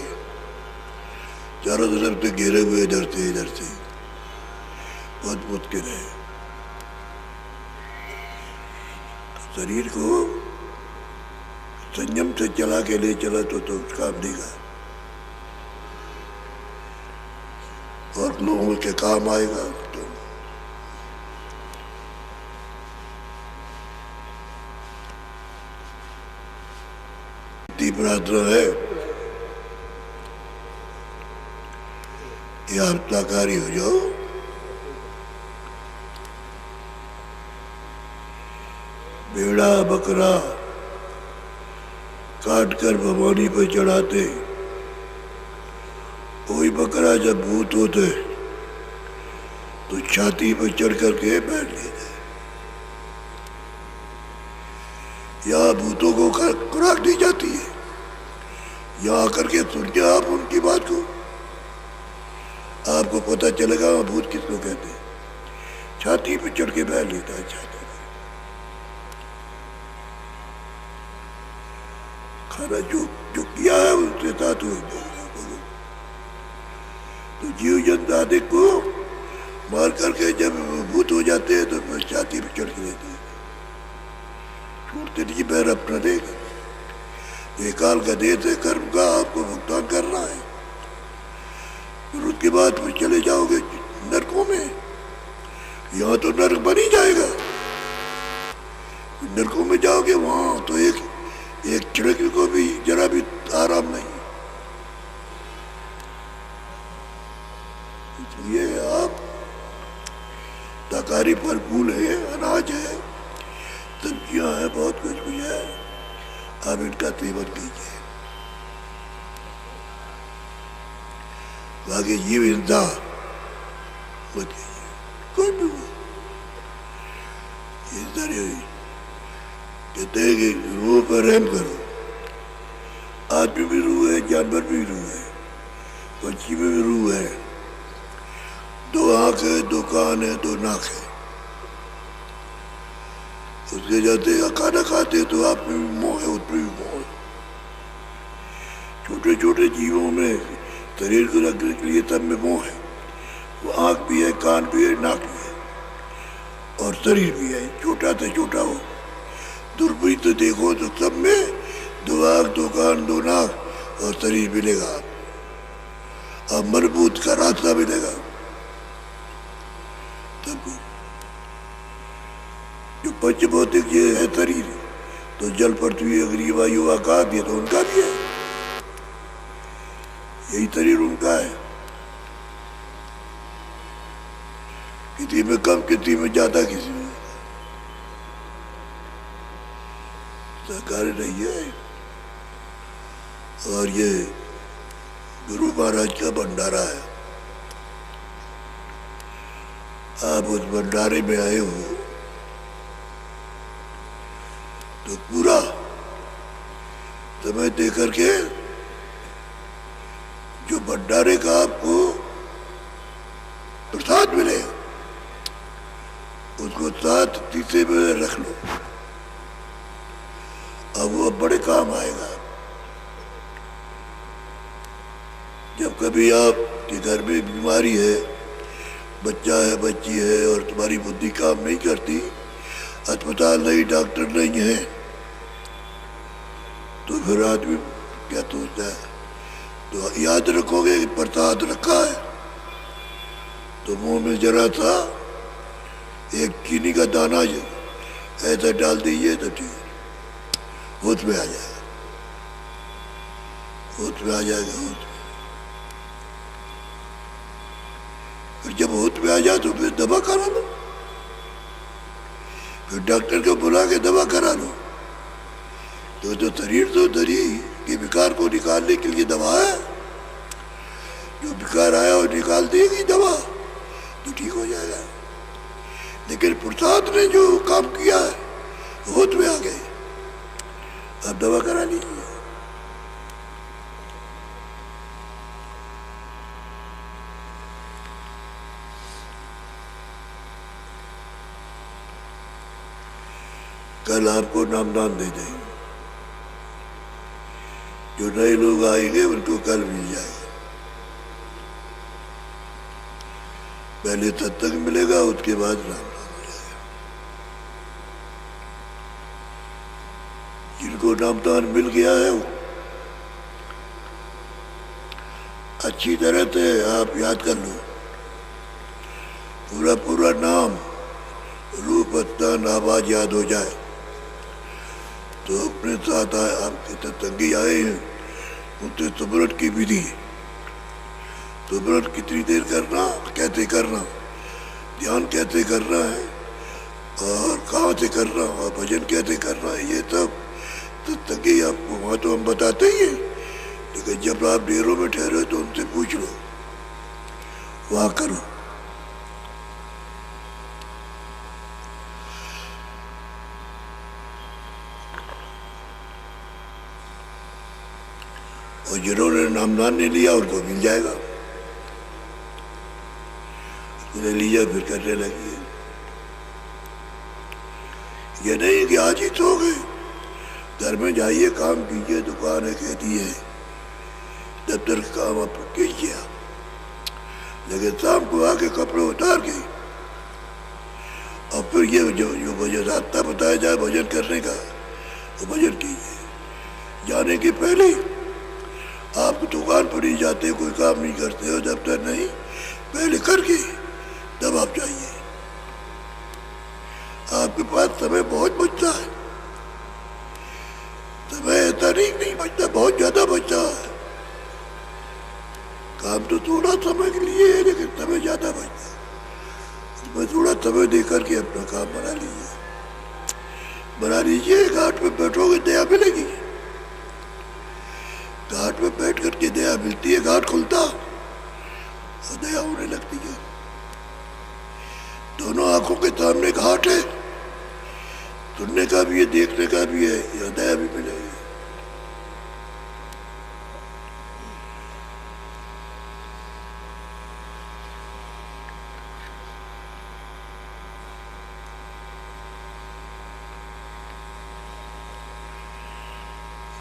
चारों तरफ से घेरे हुए, इधर से, बहुत मुश्किल है। शरीर को संयम से चला के ले चला तो काम देगा और लोगों के काम आएगा। तो इतनी प्रार्थना है कि आप शाकाहारी हो जाओ, भेड़ा बकरा काट कर भवानी पर चढ़ाते, कोई बकरा जब भूत होते तो छाती पर चढ़ करके बैठ लेते। यहाँ भूतों को खुराक दी जाती है, यहाँ आकर के सुन के आप उनकी बात को, आपको पता चलेगा भूत किसको कहते हैं। छाती पे चढ़ के बैठ लेता है छाती पे। खाना जो जो किया है उसके साथ हुई तो जीव जंतु को मार करके जब भूत हो जाते हैं तो फिर छाती पे चढ़ के रहते हैं, छोड़ते नहीं पैर अपना देगा। ये काल का देश है, कर्म का आपको भुगतान करना है। फिर उसके बाद फिर चले जाओगे नरकों में। यहाँ तो नरक बन ही जाएगा, नरकों में जाओगे वहां तो एक छिड़क को भी जरा भी आराम नहीं। इसलिए आप शाकाहारी फल फूल है, अनाज है, सब्जियां है, बहुत कुछ भी है, आप इनका सेवन कीजिए। बाकी जीव हिंसा मत कीजिए, कोई भी हो हिंसा नहीं हुई। कहते हैं कि रूह पर रहम करो। आदमी भी रूह है, जानवर भी रूह है, पंछी में भी रूह है। दो आंख है, दो कान है, दो नाक है। उसके जाते खाना खाते तो आप में भी मोह है, उसमें भी मोह है। छोटे छोटे जीवों में शरीर को रखने के लिए सब में मोह है। वो आंख भी है, कान भी है, नाक भी है और शरीर भी है, छोटा से छोटा हो। दूरबीन से देखो तो सब में दो आंख, दो कान, दो नाक और शरीर मिलेगा। अब मजबूत का रास्ता मिलेगा सबको। जो पंच भौतिक ये है शरीर, तो जल, पृथ्वी, अग्नि, वायु, आकाश ये तो उनका भी है, यही शरीर उनका है। किसी में कम, किसी में ज्यादा, किसी में सहकारी नहीं है। और ये गुरु महाराज का भंडारा है। आप उस भंडारे में आए हो तो पूरा समय दे करके जो भंडारे का आपको प्रसाद मिले उसको साथ शीशे में रख लो। अब वो बड़े काम आएगा। जब कभी आपके घर में बीमारी है, बच्चा है, बच्ची है और तुम्हारी बुद्धि काम नहीं करती, अस्पताल नहीं, डॉक्टर नहीं है, तो फिर आदमी क्या सोचता है? तो याद रखोगे कि प्रसाद रखा है तो मुंह में जरा सा एक चीनी का दाना ऐसा डाल दीजिए तो ठीक, होश में आ जाएगा, होश में आ जाएगा, होश में। फिर जब होश में आ जाए तो फिर दवा करा लो, फिर डॉक्टर को बुला के दवा करा लो। तो शरीर के विकार को निकालने के लिए दवा है। जो विकार आया और निकाल देगी दवा तो ठीक हो जाएगा। लेकिन प्रसाद ने जो काम किया है, होश में आ गए, अब दवा करा लीजिए। कल आपको नामदान दे देंगे। जो नए लोग आएंगे उनको कल मिल जाएगा। पहले सत्संग मिलेगा, उसके बाद नामदान हो जाएगा। जिनको नामदान मिल गया है वो अच्छी तरह से आप याद कर लो। पूरा पूरा नाम, रूप, स्थान, आवाज याद हो जाए तो अपने साथ आपके सत्संगी आए हैं, उनसे सुमरन की विधि, सुमरन कितनी देर करना, कैसे करना, ध्यान कैसे करना है और कहाँ से करना और भजन कैसे करना है, ये सब सत्संगी आपको वहाँ तो हम बताते ही हैं। लेकिन जब आप डेरों में ठहरे तो उनसे पूछ लो, वहाँ करो। और जिन्होंने नामदान नहीं लिया उनको मिल जाएगा। रैलियां फिर करने लगी। ये नहीं कि आज ही सो गए, घर में जाइए, काम कीजिए, दुकान है, खेती है, दफ्तर का काम आप कीजिए, लेकिन शाम को आके कपड़े उतार के और फिर ये जो भजन रास्ता बताया जाए भजन करने का, वो भजन कीजिए। जाने के पहले आप दुकान पर ही जाते, कोई काम नहीं करते हो, दफ्तर नहीं, पहले करके तब आप जाइए। आपके पास समय बहुत बचता है, समय ऐसा नहीं बचता, बहुत ज्यादा बचता है। काम तो थोड़ा समय के लिए है, लेकिन समय ज्यादा बचता है। उसमें थोड़ा समय देकर के अपना काम बना लीजिए। घाट पे बैठोगे दया मिलेगी, घाट पे बैठ करके दया मिलती है, घाट खुलता और दया होने लगती है। दोनों आंखों के सामने घाट है, सुनने का भी है, देखने का भी है, या दया भी मिलेगी।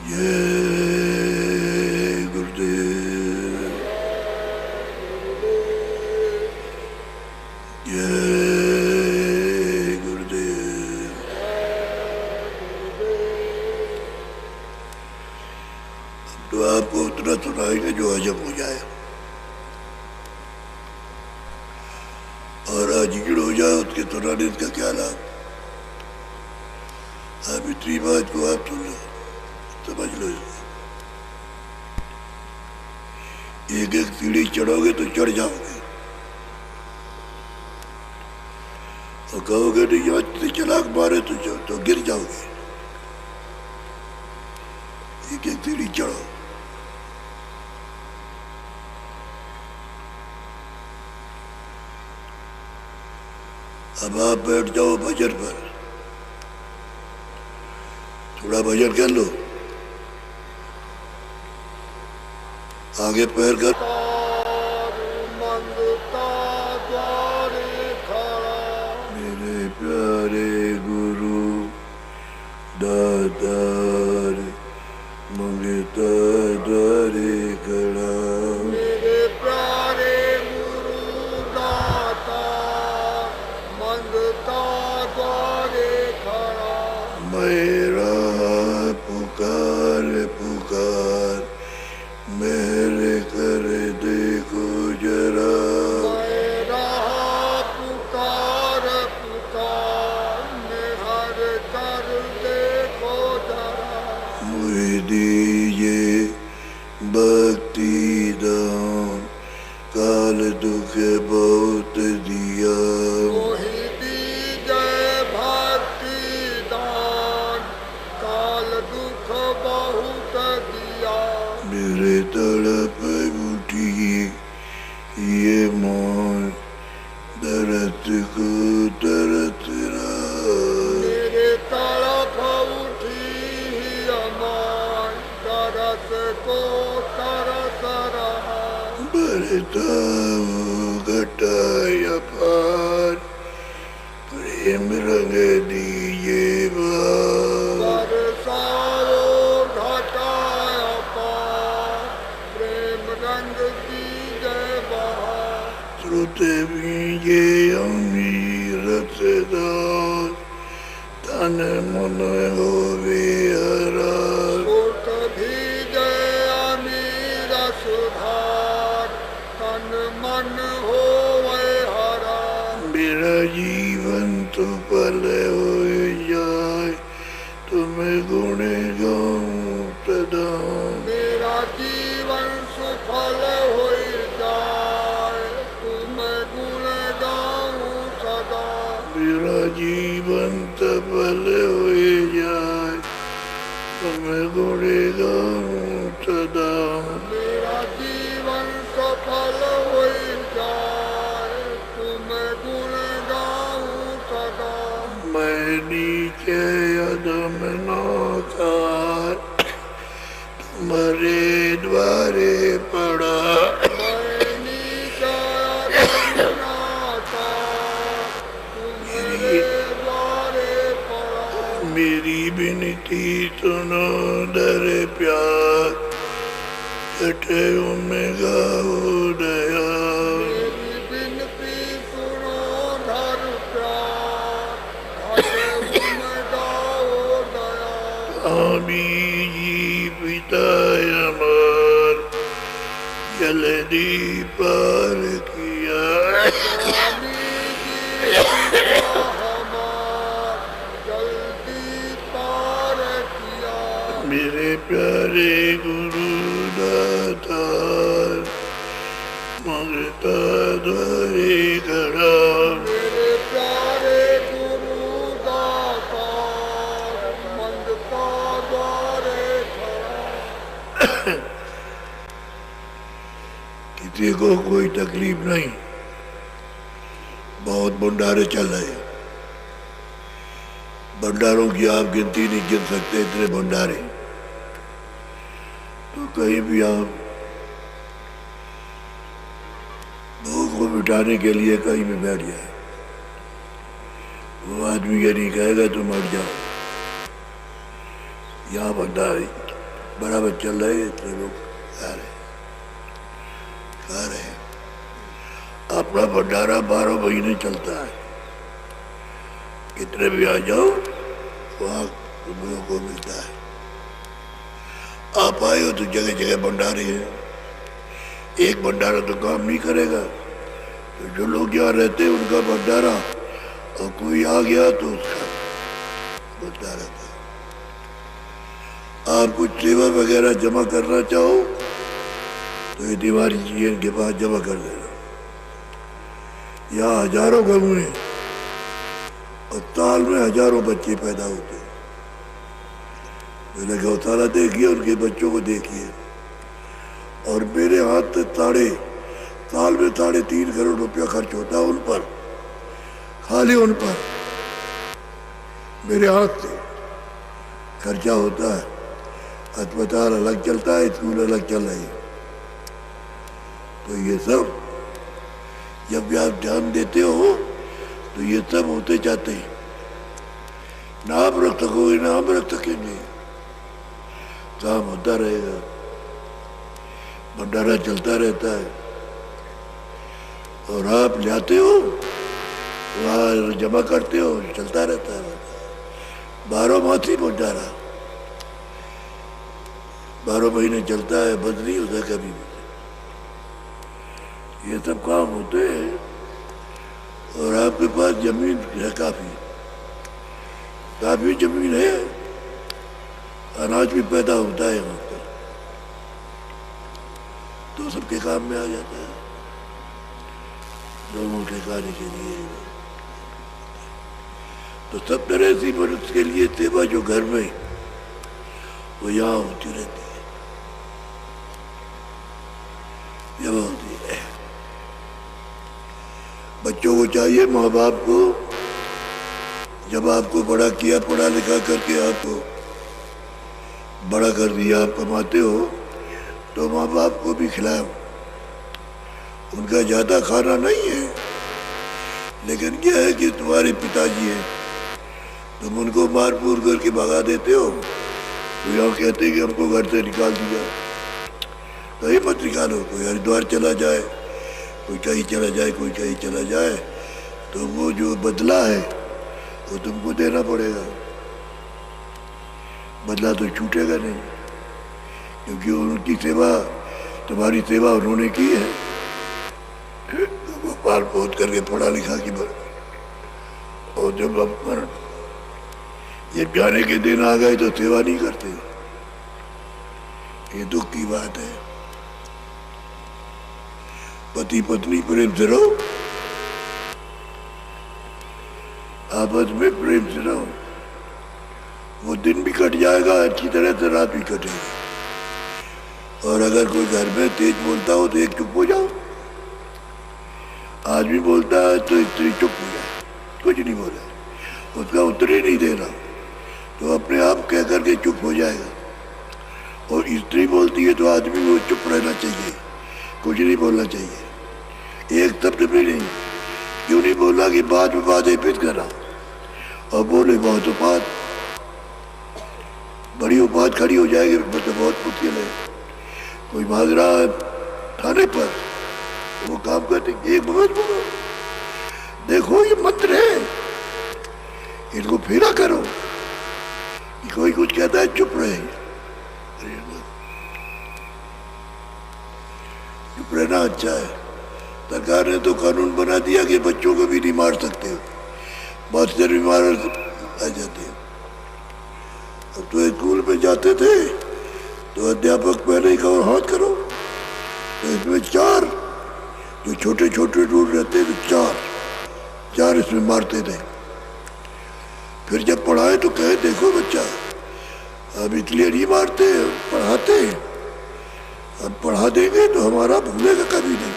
जय गुरुदेव, जय गुरुदेव। तो आपको उतना सुनाएंगे जो हजम हो जाए और अजीर्ण हो जाए, उसके सुनाने का क्या लाभ। आप इतनी बात को आप सुन लो, समझ लो। एक एक सीढ़ी चढ़ोगे तो चढ़ जाओगे, और कहोगे नहीं यहाँ से चलाक मारे तो गिर जाओगे। एक एक सीढ़ी चढ़ो। अब आप बैठ जाओ भजन पर, थोड़ा भजन कर लो, आगे पैर कर। मेरे प्यारे गुरु दातार मंगता द्वारे खड़ा, मेरे प्यारे गुरु दाता मंगता द्वारे खड़ा। मेरा पुकार पुकार मेरे कर देखो जरा, मेरा पुकार पुकार मेहर कर देखो जरा। मुझे दीजिए भक्ति दान, काल दुख बहुत दिया। मोहि दीजय भक्ति दान, काल दुख बहुत दिया। मेरे तड़प उठी ये मन, दरद को तरस रहा। मेरे तड़प उठी अमान, तरस को तरस रहा। बरताओ घटाया पार, प्रेम रंग दीजे बार। बरसाओ घटाया पार, प्रेम रंग दीजय बहार। श्रुत बीजे अमीर रसदार, तन मन होवे हरा। सुत भीजय अमीर सुधार, तन मन होवे हरा। मेरा जीवन तो पल हो जाए, तुम्हें गुण गाऊं सदा। मेरा जीवन सुफल हो जाए, तुम्हें गुण गाऊं सदा। मेरा जीवन सफल हो जाए, तुम्हें गुण गाऊं सदा। मेरा जीवन सफल हो जाए, तुम्हें गुण गाऊं सदा। मैं नीचे अदम नाकार, तुम्हारे द्वारे पड़ा। मैं नीचा रंगनाथ मेरी विनती सुनो दरे प्यार, छठे में गाओ दया। मेरी विनती सुनो धर प्यार, छठे में गाओ दया। स्वामी जी पिता अमर, जल्दी पार किया। स्वामी जी पिता हमार, जल्दी पार किया। मेरे प्यारे गुरु दातार, मंगता द्वारे खड़ा। मेरे प्यारे गुरु दातार, मंगता द्वारे खड़ा। किसी को कोई तकलीफ नहीं, बहुत भंडारे चल रहे हैं। भंडारों की आप गिनती नहीं गिन सकते, इतने भंडारे। तो कहीं भी आप भूख को मिटाने के लिए कहीं भी बैठ जाए, वो आदमी ये नहीं कहेगा तुम हट जाओ। यहाँ भंडारे बराबर चल रहे हैं, इतने लोग खा रहे हैं। अपना भंडारा 12 महीने चलता है, कितने भी आ जाओ वहाँ तुम लोगों को मिलता है। आप आए हो तो जगह जगह भंडारे हैं। एक भंडारा तो काम नहीं करेगा, तो जो लोग यहाँ रहते हैं उनका भंडारा, और कोई आ गया तो उसका भंडारा था। आप कुछ सेवा वगैरह जमा करना चाहो तो ये तिवारी जी इनके पास जमा कर देना। यहाँ हजारों गाँव हैं और साल में हजारों बच्चे पैदा होते हैं। मैंने गौशाला देखी है, उनके बच्चों को देखिए। और मेरे हाथ से साल में 3.5 करोड़ रुपया खर्च होता है उन पर, खाली उन पर मेरे हाथ से खर्चा होता है। अस्पताल अलग चलता है, स्कूल अलग चल रही है। तो ये सब जब भी आप ध्यान देते हो तो ये सब होते जाते हैं। ना आप रख सकोगे ना हम रख सकेंगे, काम होता रहेगा, भंडारा चलता रहता है। और आप लाते हो वहाँ जमा करते हो, चलता रहता है। 12 मासी भंडारा 12 महीने चलता है, बंद नहीं होता कभी भी। ये सब काम होते हैं। और आपके पास जमीन है, काफी जमीन है, अनाज भी पैदा होता है वहाँ पर, तो सबके काम में आ जाता है, लोगों के खाने के लिए। तो सब तरह से मनुष्य के लिए सेवा जो घर में वो यहाँ होती रहती है, जब होती है। बच्चों को चाहिए माँ बाप को, जब आपको बड़ा किया, पढ़ा लिखा करके आपको बड़ा कर दिया, आप कमाते हो, तो माँ बाप को भी खिलाओ। उनका ज़्यादा खाना नहीं है, लेकिन क्या है कि तुम्हारे पिताजी हैं, तुम उनको मारपूर करके भगा देते हो, तो यहाँ कहते हैं कि हमको घर से निकाल दिया। कहीं मत निकालो, कोई हरिद्वार चला जाए, कोई कहीं चला जाए, कोई कहीं चला जाए, तो वो जो बदला है वो तुमको देना पड़ेगा। बदला तो छूटेगा नहीं, क्योंकि उनकी सेवा, तुम्हारी सेवा उन्होंने की है। तो पाल पोत करके पढ़ा लिखा की बर, और जब अब पर ये जाने के दिन आ गए तो सेवा नहीं करते। ये दुख की बात है। पति पत्नी प्रेम से रहो, आपस में प्रेम से रहो, वो दिन भी कट जाएगा अच्छी तरह से, रात भी कटेगी। और अगर कोई घर में तेज बोलता हो तो एक चुप हो जाओ। आदमी बोलता है तो स्त्री चुप हो जाए, कुछ नहीं बोला, उसका उत्तर ही नहीं देना, तो अपने आप कह करके चुप हो जाएगा। और स्त्री बोलती है तो आदमी को चुप रहना चाहिए, कुछ नहीं बोलना चाहिए, एक शब्द भी नहीं। क्यों नहीं बोला कि बाद में बात एपित करा, और बोले बहुत बात, बात खड़ी हो जाएगी, फिर तो बहुत मुश्किल है। कोई भाग रहा है थाने पर, वो काम करते एक बात बोलो, देखो ये मंत्र है, इनको फेरा करो। कोई कुछ कहता है चुप रहे, चुप रहना अच्छा है। सरकार ने तो कानून बना दिया कि बच्चों को भी नहीं मार सकते, बहुत से बीमार आ जाते हैं। अब तो स्कूल में जाते थे तो अध्यापक पहले ही कहो हाथ करो, तो इसमें 4 जो छोटे छोटे रूल रहते तो 4 इसमें मारते थे। फिर जब पढ़ाए तो कहे देखो बच्चा, अब इसलिए नहीं मारते, पढ़ाते हैं, अब पढ़ा देंगे तो हमारा भूलेगा कभी नहीं,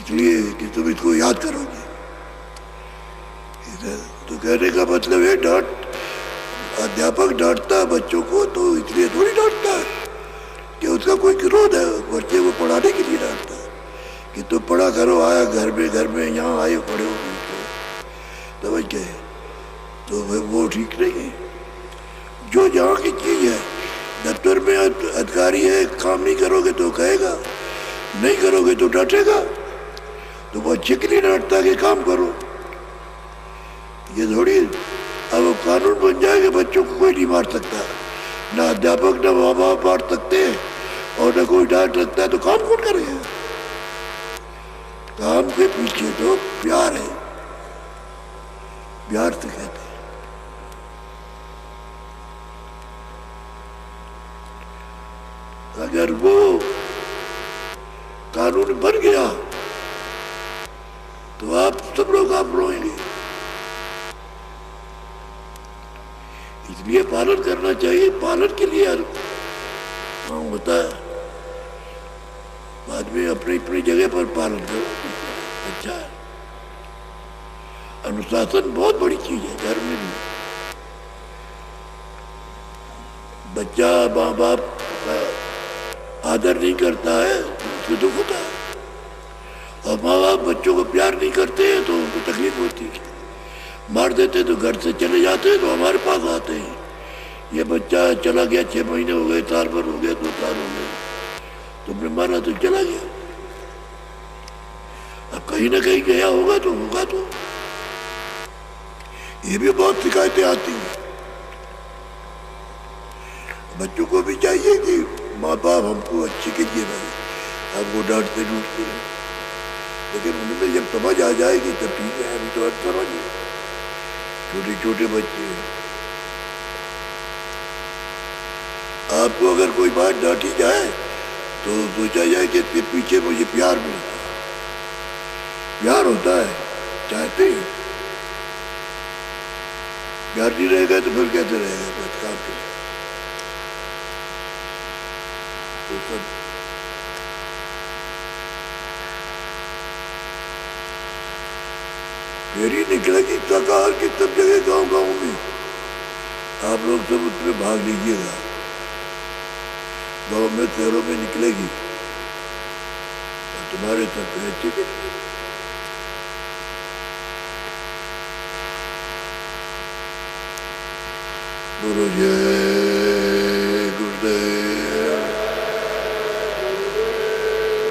इसलिए कि तुम इसको याद करोगे। तो कहने का मतलब है डांट, अध्यापक डांटता है बच्चों को तो इसलिए थोड़ी डांटता है कि उसका कोई विरोध है, बच्चे को पढ़ाने के लिए डांटता है कि तुम पढ़ा करो, आया घर में यहाँ आए पढ़े हो, समझ गए? तो वो ठीक नहीं है। जो जहाँ की चीज है, दफ्तर में अधिकारी है, काम नहीं करोगे तो कहेगा, नहीं करोगे तो डांटेगा। तो वो अच्छे के लिए डांटता कि काम करो, ये थोड़ी अब कानून बन जाएगा बच्चों को कोई नहीं मार सकता, ना अध्यापक ना माँ बाप मार सकते और ना कोई डांट सकता है, तो काम कौन करेगा? काम के पीछे तो प्यार है, प्यार से कहते हैं। अगर वो कानून बन गया तो आप सब लोग आप रोएंगे, इसलिए पालन करना चाहिए। पालन के लिए काम होता है, बाद में अपनी अपनी जगह पर पालन करो, अच्छा है। अनुशासन बहुत बड़ी चीज है घर में भी। बच्चा माँ बाप का आदर नहीं करता है तो दुख होता है, और माँ बाप बच्चों को प्यार नहीं करते हैं तो उनको तकलीफ होती है। मार देते तो घर से चले जाते हैं तो हमारे पास आते हैं, ये बच्चा चला गया, 6 महीने हो गए, साल भर हो गए, 2 साल हो गए, तुमने मारा तो चला गया। अब कहीं ना कहीं गया होगा तो होगा, तो ये भी बहुत शिकायतें आती हैं। बच्चों को भी चाहिए कि माँ बाप हमको अच्छे के लिए भाई, हमको डांटते डूटते हैं, लेकिन उनमें जब समझ आ जाएगी तब ठीक है। अभी तो समझ है, छोटे छोटे बच्चे हैं। आपको अगर कोई बात डांटी जाए तो सोचा जाए कि इसके पीछे मुझे प्यार मिलता है, प्यार होता है, चाहते हैं। प्यार नहीं रहेगा तो फिर कैसे रहेगा? बस काम के तो सब फेरी निकलेगी सरकार की सब जगह, गांव गांव में। आप लोग सब उसमें भाग लीजिएगा, गांव में शहरों में निकलेगी और तुम्हारे सब पे अच्छे निकलेगी। बोलो जय गुरुदेव,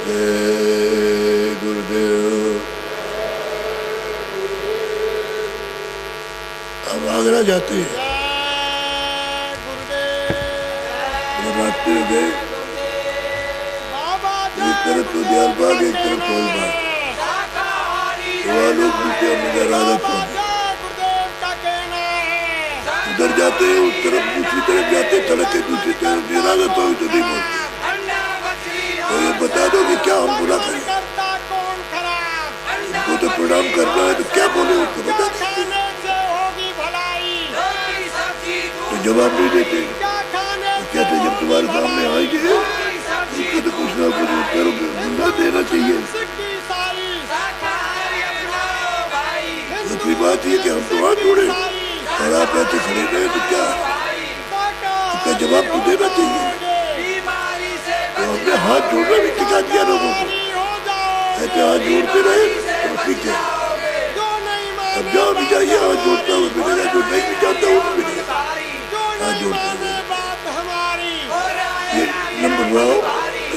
जय गुरुदेव। अब आगरा जाते हैं, रास्ते में गए, एक तरफ तो दयालबाग, एक तरफ कोलबाग, वहाँ लोग मिलते हैं राधा स्वामी। उधर जाते हैं, उस तरफ दूसरी तरफ जाते, सड़क के दूसरी तरफ राधा स्वामी तो नहीं बोलते। तो ये बता दो कि क्या हम बुरा करें? इनको तो प्रणाम करना है, तो क्या बोले उसको बता दो। तो जवाब नहीं देते, कहते जब तुम्हारे सामने आएंगे उसको तो कुछ ना कुछ उत्तर मिलना देना चाहिए। दूसरी बात ये कि हम तो हाथ जोड़े और आप ऐसे खड़े रहे तो क्या, उसका जवाब तो देना चाहिए। तो हमने हाथ जोड़ना भी सिखा दिया लोगों को, ऐसे हाथ जोड़ते रहे तो ठीक है। अब जहाँ भी जाइए हाथ जोड़ता हुआ मिलेगा, जो नहीं भी जानता वो भी मिलेगा, हाथ जोड़ते दबाओ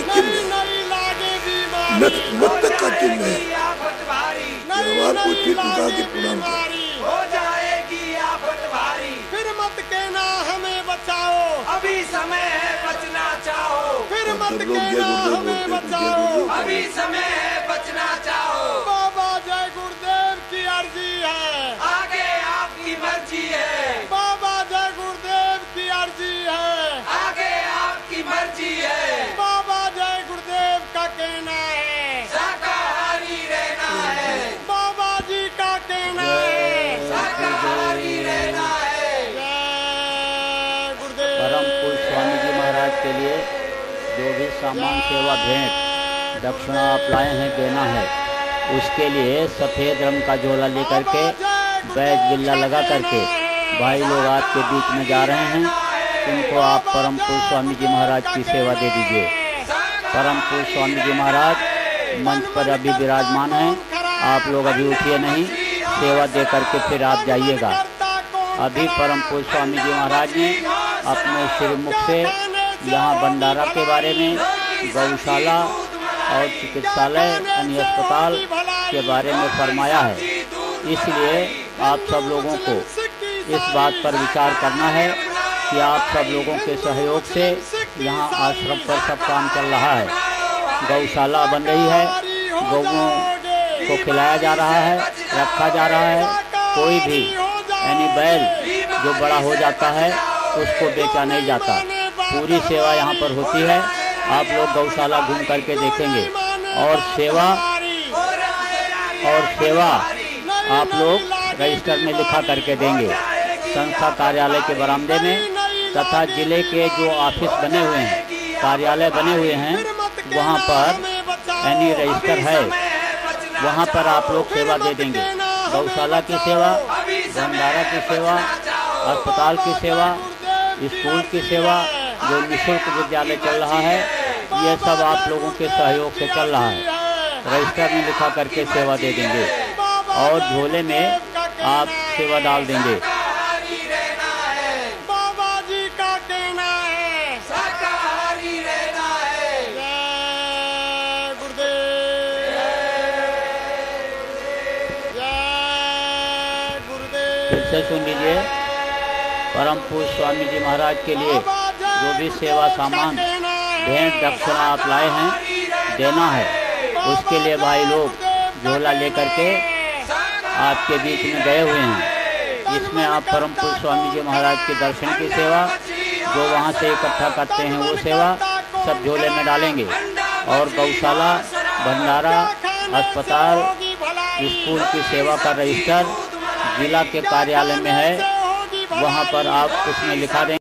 कि नई नई लागे बीमारी, मत तक का चिन्ह है। आफत भारी, नई जवाब को नई चित उठा के लागे प्रणाम कर। बीमारी, हो जाएगी आफत भारी। फिर मत कहना हमें बचाओ, अभी समय है बचना चाहो, फिर सब मत लोग जय कहना गुरुदेव हमें बोलते हैं, जय बचाओ। गुरुदेव। अभी समय है बचना चाहो। बाबा जय गुरुदेव की अर्जी है, आगे आपकी मर्जी है, बाबा जय गुरुदेव की अर्जी है, आगे आपकी मर्जी है। बाबा जय गुरुदेव का कहना है, शाकाहारी रहना है, बाबा जी का कहना है। शाकाहारी रहना है। जय गुरुदेव। परम पूज्य स्वामी जी महाराज के लिए जो भी सामान सेवा भेंट दक्षिणा आप लाए हैं देना है, उसके लिए सफ़ेद रंग का झोला लेकर के बैज बिल्ला लगा करके भाई लोग आपके बीच में जा रहे हैं। उनको आप परम पूज्य स्वामी जी महाराज की सेवा दे दीजिए। परम पूज्य स्वामी जी महाराज मंच पर अभी विराजमान हैं। आप लोग अभी उठिए नहीं, सेवा दे करके फिर आप जाइएगा। अभी परम पूज्य स्वामी जी महाराज ने अपने श्रीमुख से यहाँ भंडारा के बारे में, गौशाला और चिकित्सालय यानी अस्पताल के बारे में फरमाया है। इसलिए आप सब लोगों को इस बात पर विचार करना है कि आप सब लोगों के सहयोग से यहाँ आश्रम पर सब काम चल रहा है। गौशाला बन रही है, गौओं को खिलाया जा रहा है, रखा जा रहा है। कोई भी यानी बैल जो बड़ा हो जाता है उसको बेचा नहीं जाता। पूरी सेवा यहाँ पर होती है। आप लोग गौशाला घूम करके देखेंगे और सेवा आप लोग रजिस्टर में लिखा करके देंगे। संस्था कार्यालय के बरामदे में तथा जिले के जो ऑफिस बने हुए हैं, कार्यालय बने हुए हैं, वहाँ पर यानी रजिस्टर है, वहाँ पर आप लोग सेवा दे देंगे। गौशाला की सेवा, भंडारा की सेवा, अस्पताल की सेवा, स्कूल की सेवा, जो निःशुल्क विद्यालय चल रहा है, ये सब आप लोगों के सहयोग से चल रहा है। रजिस्टर में लिखा करके सेवा दे देंगे और झोले में आप सेवा डाल देंगे। शाकाहारी रहना है, बाबा जी का कहना है। शाकाहारी रहना है। जय गुरुदेव, जय गुरुदेव। फिर से सुन लीजिए। परम पूज्य स्वामी जी महाराज के लिए जो भी सेवा सामान भेंट दक्षिणा आप लाए हैं देना है, उसके लिए भाई लोग झोला लेकर के आपके बीच में गए हुए हैं। इसमें आप परम पूज्य स्वामी जी महाराज के दर्शन की सेवा, जो वहाँ से इकट्ठा करते हैं वो सेवा सब झोले में डालेंगे। और गौशाला, भंडारा, अस्पताल, स्कूल की सेवा का रजिस्टर जिला के कार्यालय में है, वहाँ पर आप उसमें लिखा देंगे।